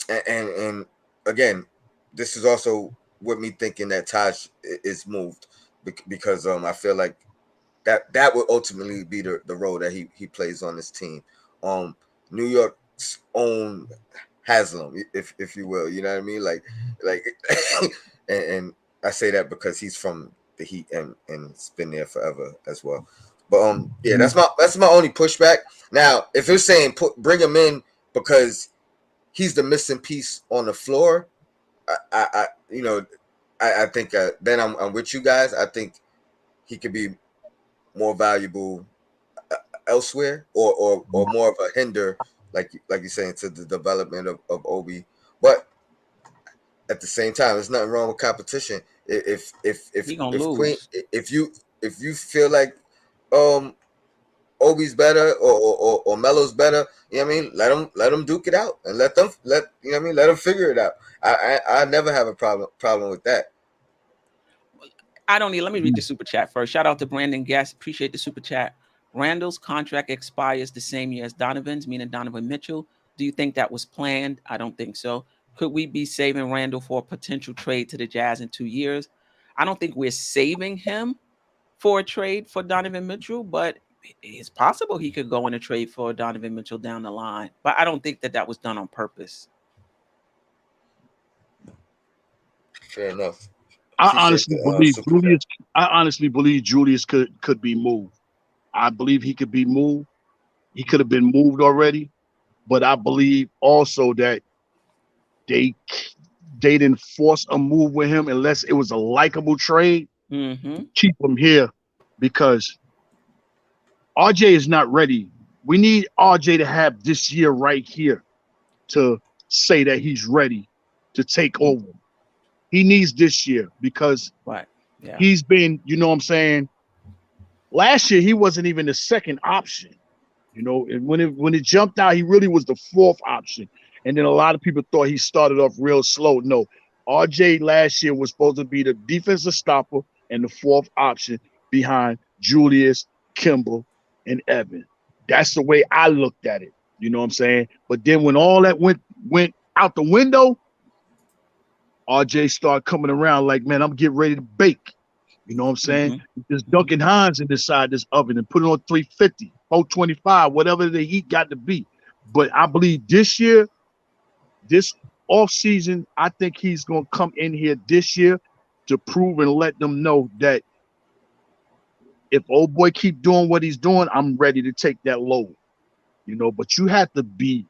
Speaker 1: and again, this is also with me thinking that Taj is moved because I feel like that would ultimately be the role that he plays on this team. Um, New York's own Haslam, if you will, you know what I mean? Like, and I say that because he's from the Heat and it's been there forever as well. But yeah, that's my only pushback. Now, if you're saying bring him in because he's the missing piece on the floor, I I think then I'm with you guys. I think he could be more valuable elsewhere, or more of a hinder, like you're saying, to the development of Obi. But at the same time, there's nothing wrong with competition.
Speaker 2: He gonna
Speaker 1: If Queen,
Speaker 2: lose.
Speaker 1: if you feel like um Obi's better, or Melo's better, you know what I mean? Let them duke it out, and let you know what I mean. Let them figure it out. I never have a problem with that.
Speaker 2: I don't need. Let me read the super chat first. Shout out to Brandon Guest. Appreciate the super chat. Randall's contract expires the same year as Donovan's, meaning Donovan Mitchell. Do you think that was planned? I don't think so. Could we be saving Randall for a potential trade to the Jazz in 2 years? I don't think we're saving him for a trade for Donovan Mitchell, but it's possible he could go in a trade for Donovan Mitchell down the line. But I don't think that was done on purpose.
Speaker 1: Fair enough.
Speaker 3: I
Speaker 1: Appreciate
Speaker 3: honestly
Speaker 1: the
Speaker 3: believe
Speaker 1: super chat.
Speaker 3: Julius. I honestly believe Julius could be moved. I believe he could be moved. He could have been moved already, but I believe also that they they didn't force a move with him unless it was a likable trade
Speaker 2: Mm-hmm.
Speaker 3: to keep him here because RJ is not ready. We need RJ to have this year right here to say that he's ready to take over. He needs this year because
Speaker 2: Right. Yeah.
Speaker 3: he's been, you know what I'm saying? Last year he wasn't even the second option. And when it jumped out, he really was the fourth option. And then a lot of people thought he started off real slow. No, RJ last year was supposed to be the defensive stopper and the fourth option behind Julius, Kimball, and Evan. That's the way I looked at it. You know what I'm saying? But then when all that went out the window, RJ started coming around like, man, I'm getting ready to bake. You know what I'm saying?
Speaker 2: Mm-hmm.
Speaker 3: Just
Speaker 2: Mm-hmm.
Speaker 3: Duncan Hines inside this oven and put it on 350, 425, whatever the heat got to be. But I believe this year, this off season, I think he's gonna come in here this year to prove and let them know that if old boy keep doing what he's doing, I'm ready to take that load. But you have to be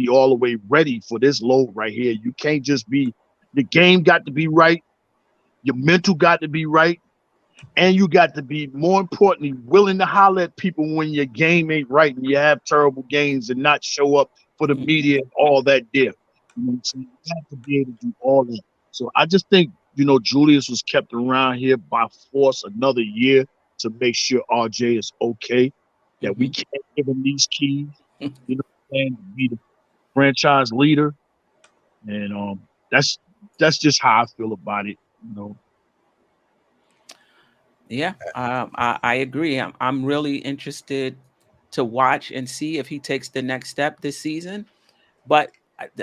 Speaker 3: all the way ready for this load right here. You can't just be the game got to be right, your mental got to be right. And you got to be, more importantly, willing to holler at people when your game ain't right and you have terrible games and not show up for the
Speaker 2: Mm-hmm.
Speaker 3: media and all that there. You know what I'm saying? You have to be able to do all that. So I just think, Julius was kept around here by force another year to make sure RJ is okay, that we
Speaker 2: Mm-hmm.
Speaker 3: can't give him these keys, what I'm saying, to be the franchise leader. And that's just how I feel about it.
Speaker 2: Yeah, I agree. I'm really interested to watch and see if he takes the next step this season. But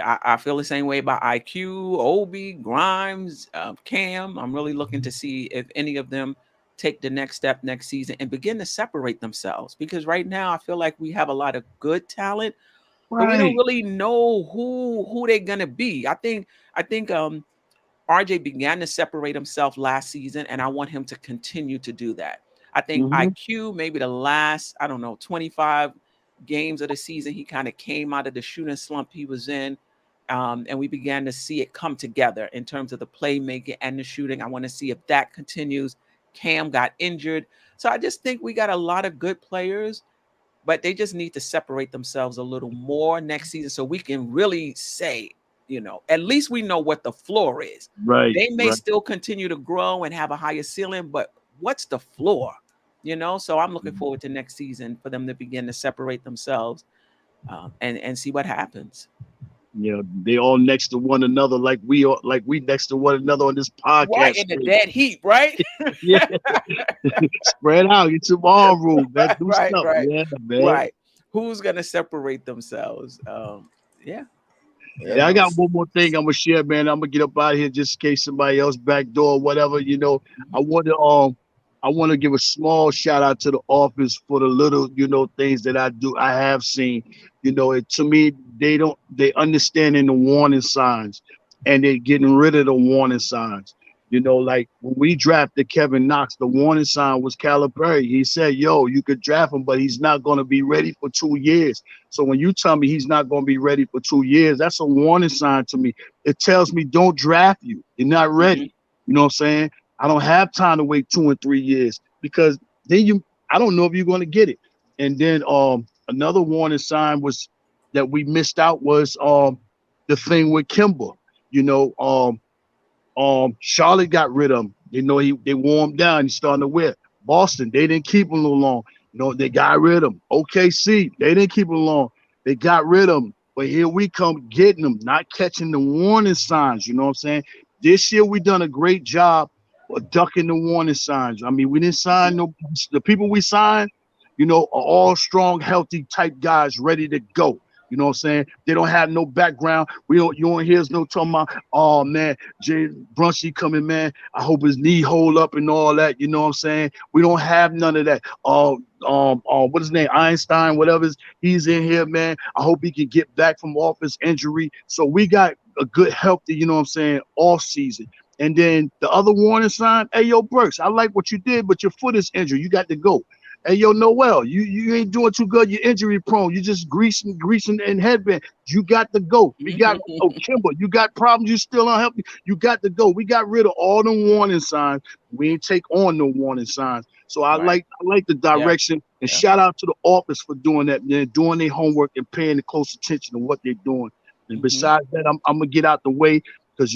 Speaker 2: I feel the same way about IQ, Obi, Grimes, Cam. I'm really looking to see if any of them take the next step next season and begin to separate themselves. Because right now, I feel like we have a lot of good talent, but we don't
Speaker 3: Right.
Speaker 2: really know who they're gonna be. I think RJ began to separate himself last season, and I want him to continue to do that. I think
Speaker 3: Mm-hmm.
Speaker 2: IQ, maybe the last, I don't know, 25 games of the season, he kind of came out of the shooting slump he was in. And we began to see it come together in terms of the playmaking and the shooting. I want to see if that continues. Cam got injured. So I just think we got a lot of good players, but they just need to separate themselves a little more next season so we can really say, at least we know what the floor is.
Speaker 3: Right.
Speaker 2: They may
Speaker 3: Right.
Speaker 2: still continue to grow and have a higher ceiling, but what's the floor? So I'm looking forward to next season for them to begin to separate themselves and see what happens.
Speaker 3: You know, they all next to one another, like we next to one another on this
Speaker 2: Right
Speaker 3: podcast
Speaker 2: in the
Speaker 3: screen.
Speaker 2: dead heat, right?
Speaker 3: Yeah, spread out, get some arm room, man.
Speaker 2: Right,
Speaker 3: Do
Speaker 2: right,
Speaker 3: stuff,
Speaker 2: right,
Speaker 3: yeah, man.
Speaker 2: right. Who's gonna separate themselves? Yeah.
Speaker 1: Yeah,
Speaker 3: Yeah, I
Speaker 1: man.
Speaker 3: got one more thing I'm gonna share, man. I'm gonna get up out of here just in case somebody else backdoor, whatever. You know, I want to I want to give a small shout out to the office for the little, things that I do. I have seen, to me, they understanding the warning signs, and they're getting rid of the warning signs. Like when we drafted Kevin Knox, the warning sign was Calipari. He said, "Yo, you could draft him, but he's not going to be ready for 2 years." So when you tell me he's not going to be ready for 2 years, that's a warning sign to me. It tells me don't draft you. You're not
Speaker 2: Hmm.
Speaker 3: ready. You know what I'm saying? I don't have time to wait 2 and 3 years because I don't know if you're going to get it. And then another warning sign was that we missed out was the thing with Kimber. You know, Charlotte got rid of him. They wore him down. He's starting to wear. Boston, they didn't keep him long. They got rid of him. OKC, they didn't keep him long. They got rid of him. But here we come getting them, not catching the warning signs. You know what I'm saying? This year we done a great job of ducking the warning signs. I mean, we didn't sign the people we signed, are all strong, healthy type guys ready to go. You know what I'm saying? They don't have no background. You don't hear us no talking about, oh man, Jalen Brunson coming, man. I hope his knee hold up and all that. You know what I'm saying? We don't have none of that. What his name? Einstein, whatever. He's in here, man. I hope he can get back from off his injury. So we got a good, healthy, you know what I'm saying, off season. And then the other warning sign, hey, yo, Burks, I like what you did, but your foot is injured. You got to go. Hey, yo, Noel, you ain't doing too good. You're injury prone. You just greasing and headband. You got to go. We got Kimber. You got problems. You still unhealthy. You got to go. We got rid of all the warning signs. We ain't take on no warning signs. So I
Speaker 2: Right.
Speaker 3: like the
Speaker 2: Yeah.
Speaker 3: direction, and
Speaker 2: Yeah.
Speaker 3: shout out to the office for doing that, man, doing their homework and paying the close attention to what they're doing. And
Speaker 2: Hmm.
Speaker 3: besides that, I'm gonna get out the way because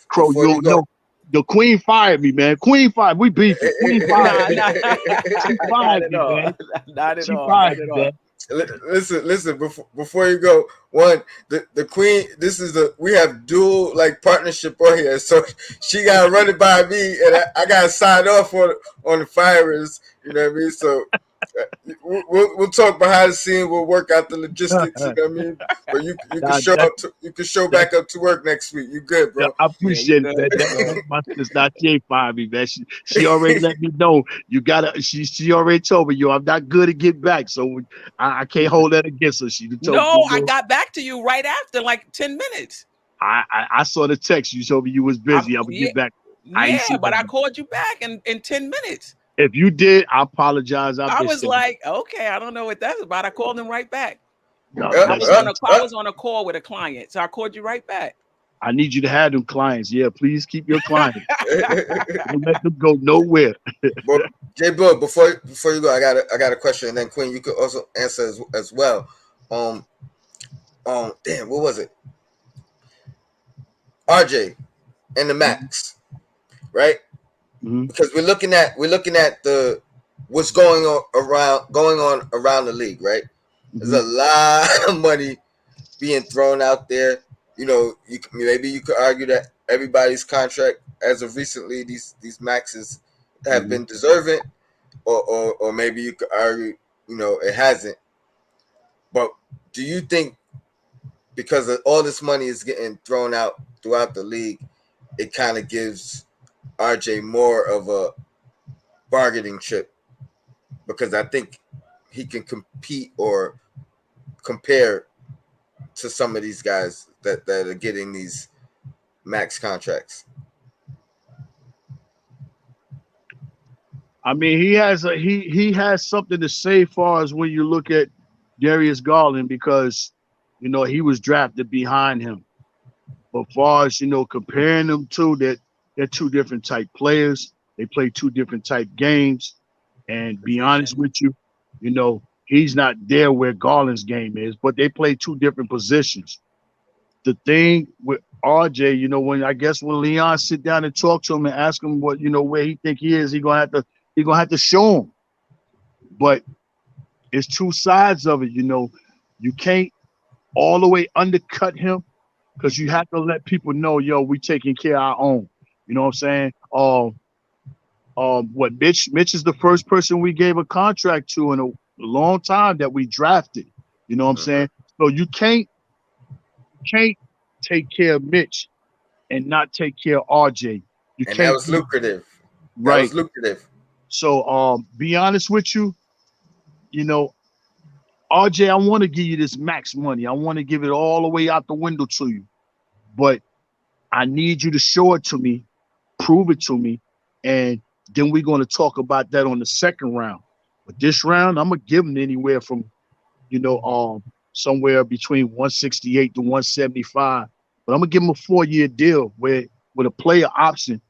Speaker 3: Crow,
Speaker 1: Before you go,
Speaker 3: the Queen fired me, man. Queen fired. We beefing. Queen fired
Speaker 2: Nah,
Speaker 3: me.
Speaker 2: nah,
Speaker 3: She
Speaker 2: not
Speaker 3: fired
Speaker 2: at
Speaker 3: me,
Speaker 2: all.
Speaker 3: man.
Speaker 2: Not at
Speaker 3: She
Speaker 2: all.
Speaker 3: fired
Speaker 2: Not at
Speaker 3: me,
Speaker 2: all.
Speaker 3: man.
Speaker 1: listen. Before you go, one, the queen. This is we have dual like partnership on here, so she got to run it by me, and I got to sign off on the firings. You know what I mean? So we'll talk behind the scene. We'll work out the logistics. You know what I mean? But you can
Speaker 3: Nah,
Speaker 1: show up. You can show
Speaker 3: that
Speaker 1: back up to work next week. You good,
Speaker 3: yeah,
Speaker 1: bro?
Speaker 3: I
Speaker 2: Yeah, you
Speaker 3: appreciate it,
Speaker 2: good.
Speaker 3: man.
Speaker 2: You
Speaker 3: That's
Speaker 2: good.
Speaker 3: my sister. Not she ain't fired me, man. She already let me know. You gotta. She already told me, yo, I'm not good at get back, so I can't hold that against her. She told me,
Speaker 2: No, I got back to you right after, like 10 minutes.
Speaker 3: I saw the text. You told me you was busy. I would
Speaker 2: Yeah,
Speaker 3: get back. I ain't
Speaker 2: yeah,
Speaker 3: see
Speaker 2: but I
Speaker 3: that.
Speaker 2: called you back in 10 minutes.
Speaker 3: If you did, I apologize. I
Speaker 2: I
Speaker 3: missed
Speaker 2: was
Speaker 3: it.
Speaker 2: like, okay, I don't know what that's about. I called him right back.
Speaker 3: No,
Speaker 1: Uh,
Speaker 3: that's
Speaker 2: I
Speaker 1: uh.
Speaker 2: was on a call with a client, so I called you right back.
Speaker 3: I need you to have them clients. Yeah, please keep your clients. Don't let them go nowhere.
Speaker 1: But J Book, before you go, I got a question, and then Queen, you could also answer as well. Um, damn, what was it? RJ and the Max, right?
Speaker 3: Mm-hmm.
Speaker 1: Because we're looking at the what's going on around the league, right? There's
Speaker 3: Mm-hmm.
Speaker 1: a lot of money being thrown out there. Maybe you could argue that everybody's contract as of recently, these maxes have
Speaker 3: Mm-hmm.
Speaker 1: been deserving, or maybe you could argue, it hasn't. But do you think because of all this money is getting thrown out throughout the league, it kind of gives RJ more of a bargaining chip? Because I think he can compete or compare to some of these guys that are getting these max contracts.
Speaker 3: I mean, he has something to say far as when you look at Darius Garland because he was drafted behind him. But far as comparing them to that, they're two different type players. They play two different type games. And be honest
Speaker 2: Position.
Speaker 3: with you, he's not there where Garland's game is, but they play two different positions. The thing with RJ, when Leon sit down and talk to him and ask him what where he think he is, he gonna have to show him. But it's two sides of it. You can't all the way undercut him because you have to let people know, yo, we taking care of our own. You know what I'm saying? What Mitch is the first person we gave a contract to in a long time that we drafted. You know what I'm
Speaker 1: Hmm.
Speaker 3: saying? So you can't take care of Mitch and not take care of RJ. You
Speaker 1: And that
Speaker 3: can't
Speaker 1: was
Speaker 3: do
Speaker 1: lucrative. That
Speaker 3: right.
Speaker 1: was lucrative.
Speaker 3: So be honest with you, you know, RJ, I want to give you this max money. I want to give it all the way out the window to you. But I need you to show it to me, prove it to me, and then we're going to talk about that on the second round. But this round, I'm gonna give him anywhere from you know, somewhere between 168 to 175. But I'm gonna give him a 4 year deal where with a player option,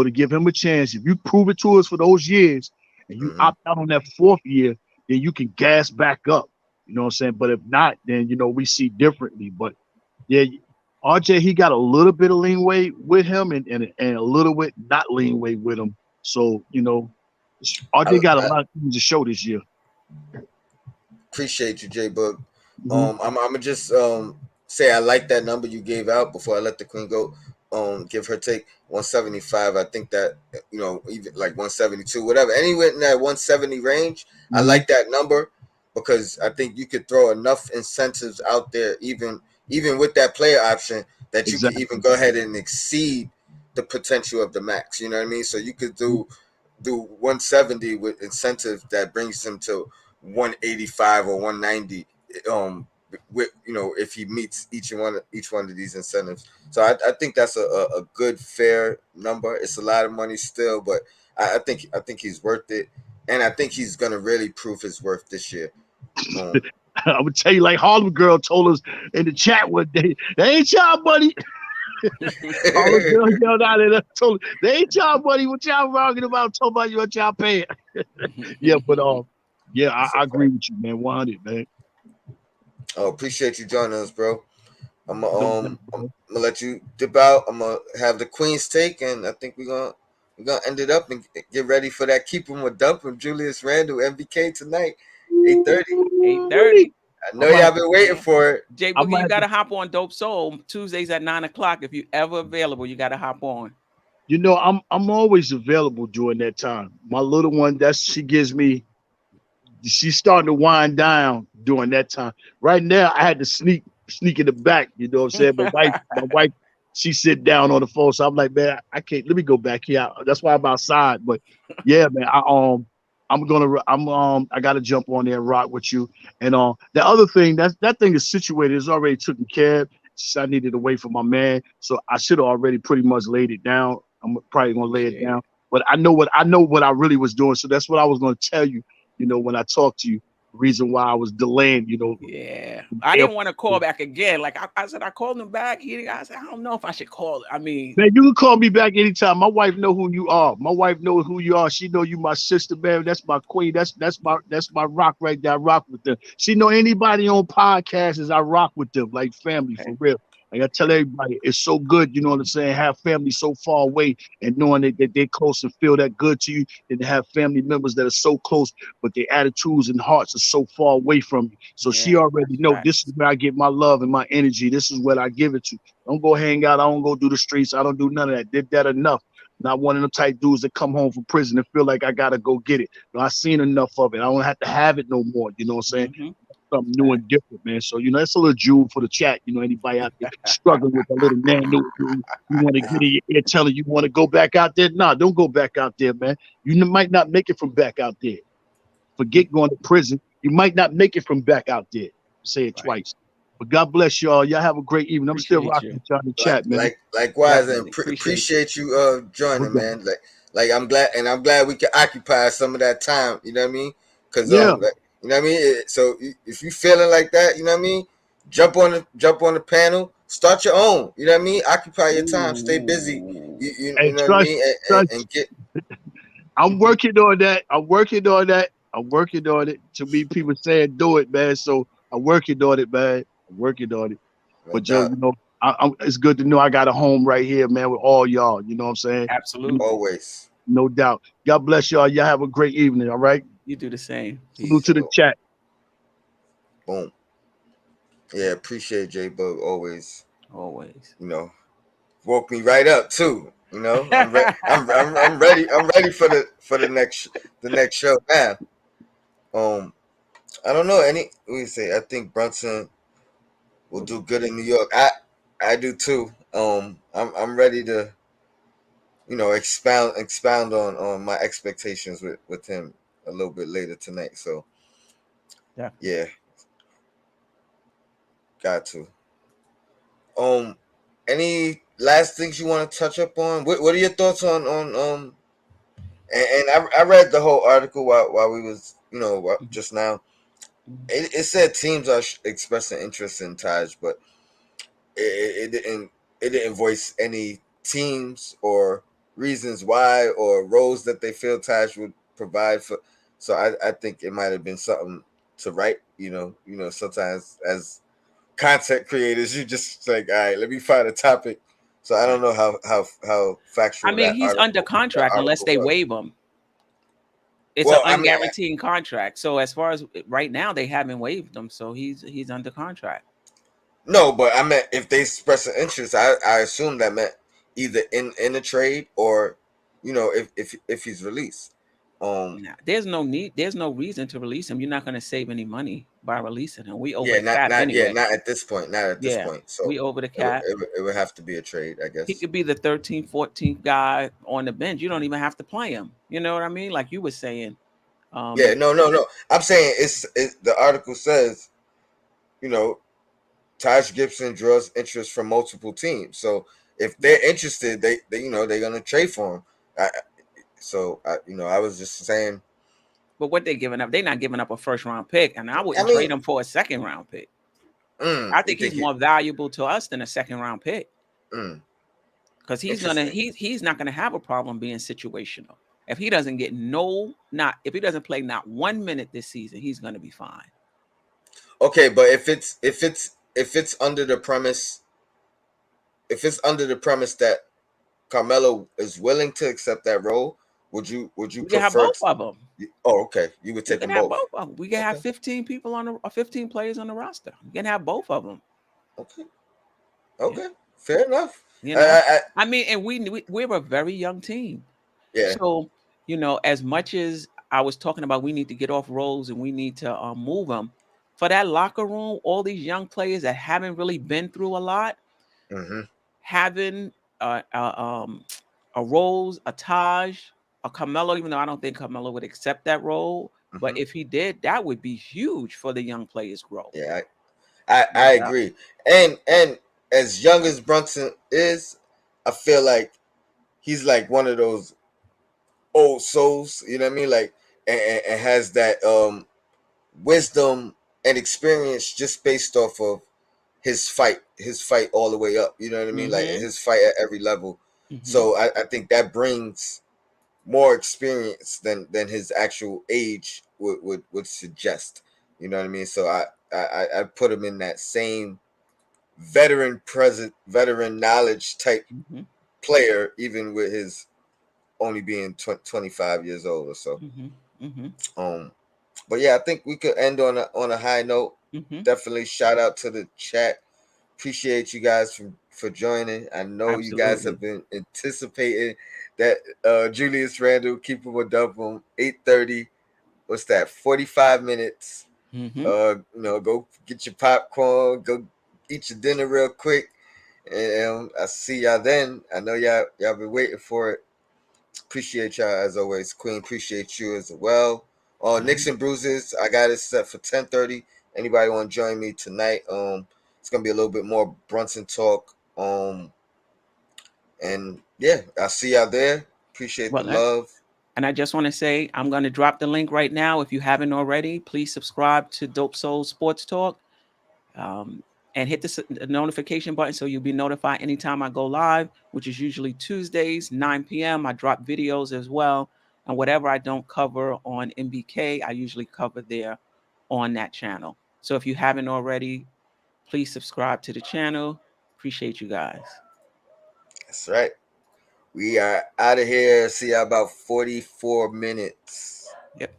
Speaker 3: to give him a chance. If you prove it to us for those years and you
Speaker 1: Hmm.
Speaker 3: opt out on that 4th year, then you can gas back up. You know what I'm saying? But if not, then we see differently. But yeah, RJ, he got a little bit of leeway with him and a little bit not leeway with him. So, RJ
Speaker 1: I,
Speaker 3: got a
Speaker 1: I
Speaker 3: lot of things to show this year.
Speaker 1: appreciate you, J Book.
Speaker 3: Hmm.
Speaker 1: I'm gonna just say I like that number you gave out before I let the Queen go. Give her take 175. I think that even like 172, whatever, anywhere in that 170 range. I
Speaker 3: Hmm.
Speaker 1: like that number because I think you could throw enough incentives out there, even with that player option, that you could even
Speaker 3: Exactly.
Speaker 1: go ahead and exceed the potential of the max. You know what I mean? So you could do 170 with incentive that brings him to 185 or 190 with if he meets each one of these incentives. So I think that's a good fair number. It's a lot of money still, but I think he's worth it, and I think he's gonna really prove his worth this year. um
Speaker 3: I would tell you, like Harlem Girl told us in the chat one day, they ain't y'all money. Harlem Girl yelled out at us, told us, they ain't y'all money. What y'all talking about? Told about you what y'all paying. Yeah, but yeah,
Speaker 1: that's a
Speaker 3: I agree
Speaker 1: fact.
Speaker 3: with you, man. 100, man.
Speaker 1: Oh, appreciate you joining us, bro. I'm gonna
Speaker 3: No,
Speaker 1: I'm gonna let you dip out. I'm gonna have the Queen's take, and I think we're gonna end it up and get ready for that keep 'em or dump 'em Julius Randle MBK tonight, 8:30.
Speaker 2: 8:30.
Speaker 1: I
Speaker 3: I
Speaker 1: know
Speaker 3: might,
Speaker 1: y'all been waiting
Speaker 2: Man.
Speaker 1: for it.
Speaker 2: Jay
Speaker 3: I
Speaker 2: Boogie,
Speaker 3: might
Speaker 2: you
Speaker 3: have to.
Speaker 2: gotta hop on Dope Soul Tuesdays at 9 o'clock. If you ever available, you gotta hop on.
Speaker 3: I'm always available during that time. My little one, she gives me. She's starting to wind down during that time. Right now, I had to sneak in the back. You know what I'm saying? My wife, she sit down on the phone. So I'm like, man, I can't. Let me go back here. That's why I'm outside. But yeah, man, I gotta jump on there and rock with you. And the other thing that thing is situated is already taken care of. I needed to wait for my man, so I should have already pretty much laid it down. I'm probably gonna lay it
Speaker 2: Appreciate
Speaker 3: down.
Speaker 2: it.
Speaker 3: But I know what I really was doing. So that's what I was gonna tell you. When I talked to you, the reason why I was delaying.
Speaker 2: Yeah, I
Speaker 3: Airport.
Speaker 2: didn't want to call back again. Like I said, I called him back. I said, I don't know if I should call. I mean,
Speaker 3: Man, you can call me back anytime. My wife know who you are. My wife knows who you are. She know you my sister, man. That's my queen. That's my rock right there. I rock with them. She know anybody on podcasts is I rock with them like family for
Speaker 2: okay,
Speaker 3: real. Like I tell
Speaker 2: okay,
Speaker 3: everybody, it's so good, you know what I'm saying? Have family so far away and knowing that they're close and feel that good to you, and to have family members that are so close, but their attitudes and hearts are so far away from you. So she
Speaker 2: yeah,
Speaker 3: already
Speaker 2: that's
Speaker 3: know this is
Speaker 2: facts.
Speaker 3: where I get my love and my energy. This is what I give it to. Don't go hang out. I don't go do the streets. I don't do none of that. Did that enough. Not one of them type dudes that come home from prison and feel like I gotta go get it. I seen enough of it. I don't have to have it no more. You know what I'm saying?
Speaker 2: Mm-hmm.
Speaker 3: Something new and
Speaker 2: Facts.
Speaker 3: different, man. So that's a little jewel for the chat. Anybody out there struggling with a little man, you want to get in your ear telling you want to go back out there? Nah, don't go back out there, man. You might not make it from back out there. Forget going to prison. You might not make it from back out there. Say it
Speaker 2: Right.
Speaker 3: twice. But God bless y'all. Y'all have a great evening. I'm still
Speaker 2: Appreciate
Speaker 3: rocking
Speaker 2: you.
Speaker 3: with y'all in the
Speaker 1: like
Speaker 3: chat, man.
Speaker 1: like likewise, and
Speaker 2: Definitely appreciate you.
Speaker 1: appreciate you
Speaker 3: No
Speaker 1: joining,
Speaker 3: doubt.
Speaker 1: man. Like I'm glad we can occupy some of that time. You know what I mean? Because
Speaker 3: Yeah.
Speaker 1: you know what I mean. So if you feeling like that, you know what I mean. Jump on the panel. Start your own. You know what I mean. Occupy your time. Stay busy.
Speaker 2: Ooh.
Speaker 1: You
Speaker 3: Hey,
Speaker 1: know what I
Speaker 3: trust,
Speaker 1: mean. And
Speaker 3: trust.
Speaker 1: get
Speaker 3: I'm working on that. I'm working on that. I'm working on it. To me, people saying do it, man. So I'm working on it, man. I'm working on it.
Speaker 1: no
Speaker 3: But Joe,
Speaker 1: doubt.
Speaker 3: it's good to know I got a home right here, man, with all y'all. You know what I'm saying?
Speaker 2: Absolutely.
Speaker 1: Always.
Speaker 3: No doubt. God bless y'all. Y'all have a great evening. All right.
Speaker 2: You do the same.
Speaker 3: Salute
Speaker 2: Peace.
Speaker 3: to the
Speaker 1: So
Speaker 3: chat.
Speaker 1: boom. Yeah, appreciate J Bug always.
Speaker 2: Always.
Speaker 1: You know, woke me right up too. You know, I'm ready. I'm ready for the next show now. Um, I don't know any. What do you say? I think Brunson will do good in New York. I do too. I'm ready to expound on my expectations with him a little bit later tonight. So
Speaker 2: Definitely.
Speaker 1: yeah, got to. Um, any last things you want to touch up on? What are your thoughts on? And I read the whole article while we was
Speaker 2: Mhm.
Speaker 1: just now.
Speaker 2: Mhm.
Speaker 1: It said teams are expressing interest in Taj, but it didn't voice any teams or reasons why or roles that they feel Taj would provide for. So I think it might have been something to write. Sometimes as content creators, you just like, all right, let me find a topic. So I don't
Speaker 2: Right.
Speaker 1: know how
Speaker 2: I
Speaker 1: factual
Speaker 2: mean, he's under
Speaker 1: that
Speaker 2: contract unless
Speaker 1: article
Speaker 2: they
Speaker 1: was.
Speaker 2: waive him. It's an
Speaker 1: Well, I mean,
Speaker 2: unguaranteed contract. So as far as right now, they haven't waived him, so he's under contract.
Speaker 1: no, but I meant if they express an interest, I assume that meant either in a trade or, if he's released.
Speaker 2: Now, there's no need, there's no reason to release him. You're not going to save any money by releasing him. We over
Speaker 1: Yeah,
Speaker 2: the cap anyway.
Speaker 1: not at this point, not at this
Speaker 2: Yeah,
Speaker 1: point. So
Speaker 2: we over the cap.
Speaker 1: it would have to be a trade, I
Speaker 2: He
Speaker 1: guess.
Speaker 2: could be the 13th, 14th guy on the bench. You don't even have to play him. You know what I mean? Like you were saying.
Speaker 1: Yeah,
Speaker 2: Um,
Speaker 1: no. I'm saying the article says, you know, Taj Gibson draws interest from multiple teams. So if
Speaker 2: yeah.
Speaker 1: they're interested, they're gonna trade for him. I, I was just saying.
Speaker 2: But what they giving up? They're not giving up a first round pick, and I
Speaker 1: I
Speaker 2: wouldn't
Speaker 1: mean,
Speaker 2: trade him for a second round pick. I
Speaker 1: you
Speaker 2: think he's
Speaker 1: think he?
Speaker 2: more valuable to us than a second round pick
Speaker 1: Mm,
Speaker 2: because
Speaker 1: interesting.
Speaker 2: he's not gonna have a problem being situational. If he doesn't get no not if he doesn't play not 1 minute this season, he's gonna be fine.
Speaker 1: Okay, but if it's under the premise that Carmelo is willing to accept that role, would you
Speaker 2: We can have
Speaker 1: prefer?
Speaker 2: both of them.
Speaker 1: Oh, okay. You would
Speaker 2: We
Speaker 1: take
Speaker 2: can
Speaker 1: them
Speaker 2: have
Speaker 1: both.
Speaker 2: both of them. We can have
Speaker 1: Okay.
Speaker 2: 15 people on the or 15 players on the roster. We can have both of them.
Speaker 1: Okay.
Speaker 2: Yeah,
Speaker 1: Okay. Fair enough.
Speaker 2: you
Speaker 1: I,
Speaker 2: know.
Speaker 1: I, I
Speaker 2: I mean, and we're a very young team.
Speaker 1: yeah.
Speaker 2: So, as much as I was talking about we need to get off roles and we need to move them, for that locker room, all these young players that haven't really been through a lot,
Speaker 1: Mm-hmm.
Speaker 2: having a Rose, a Taj, a Carmelo, even though I don't think Carmelo would accept that role, but
Speaker 1: Mm-hmm.
Speaker 2: if he did, that would be huge for the young players' growth.
Speaker 1: Yeah. I
Speaker 2: Yeah.
Speaker 1: agree. And as young as Brunson is, I feel like he's like one of those old souls. You know what I mean? Like, and has that wisdom and experience just based off of his fight all the way up. You know what I mean? Like
Speaker 2: Mm-hmm.
Speaker 1: his fight at every level.
Speaker 2: Mm-hmm.
Speaker 1: So I think that brings more experience than his actual age would suggest. You know what I mean? So I put him in that same veteran knowledge type
Speaker 2: Mm-hmm.
Speaker 1: player, even with his only being 25 years old or so.
Speaker 2: Mm-hmm. Mm-hmm.
Speaker 1: Um, but yeah, I think we could end on a high note.
Speaker 2: Mm-hmm.
Speaker 1: Definitely shout out to the chat. Appreciate you guys for joining. I know you guys
Speaker 2: Absolutely.
Speaker 1: have been anticipating that Julius Randle keep him a dub on 8:30. What's that? 45 minutes.
Speaker 2: Mm-hmm.
Speaker 1: Go get your popcorn. Go eat your dinner real quick, and I see y'all then. I know y'all been waiting for it. Appreciate y'all as always, Queen. Appreciate you as well.
Speaker 2: Mm-hmm.
Speaker 1: Knicks and Bruises. I got it set for 10:30. Anybody want to join me tonight? It's gonna be a little bit more Brunson talk. And yeah, I'll see y'all there. Appreciate the
Speaker 2: Well,
Speaker 1: love.
Speaker 2: and I just want to say, I'm going to drop the link right now. If you haven't already, please subscribe to Dope Soul Sports Talk um, and hit the notification button so you'll be notified anytime I go live, which is usually Tuesdays, 9 p.m. I drop videos as well. And whatever I don't cover on MBK, I usually cover there on that channel. So if you haven't already, please subscribe to the channel. Appreciate you guys.
Speaker 1: That's right. We are out of here. See y'all about 44 minutes.
Speaker 2: Yep.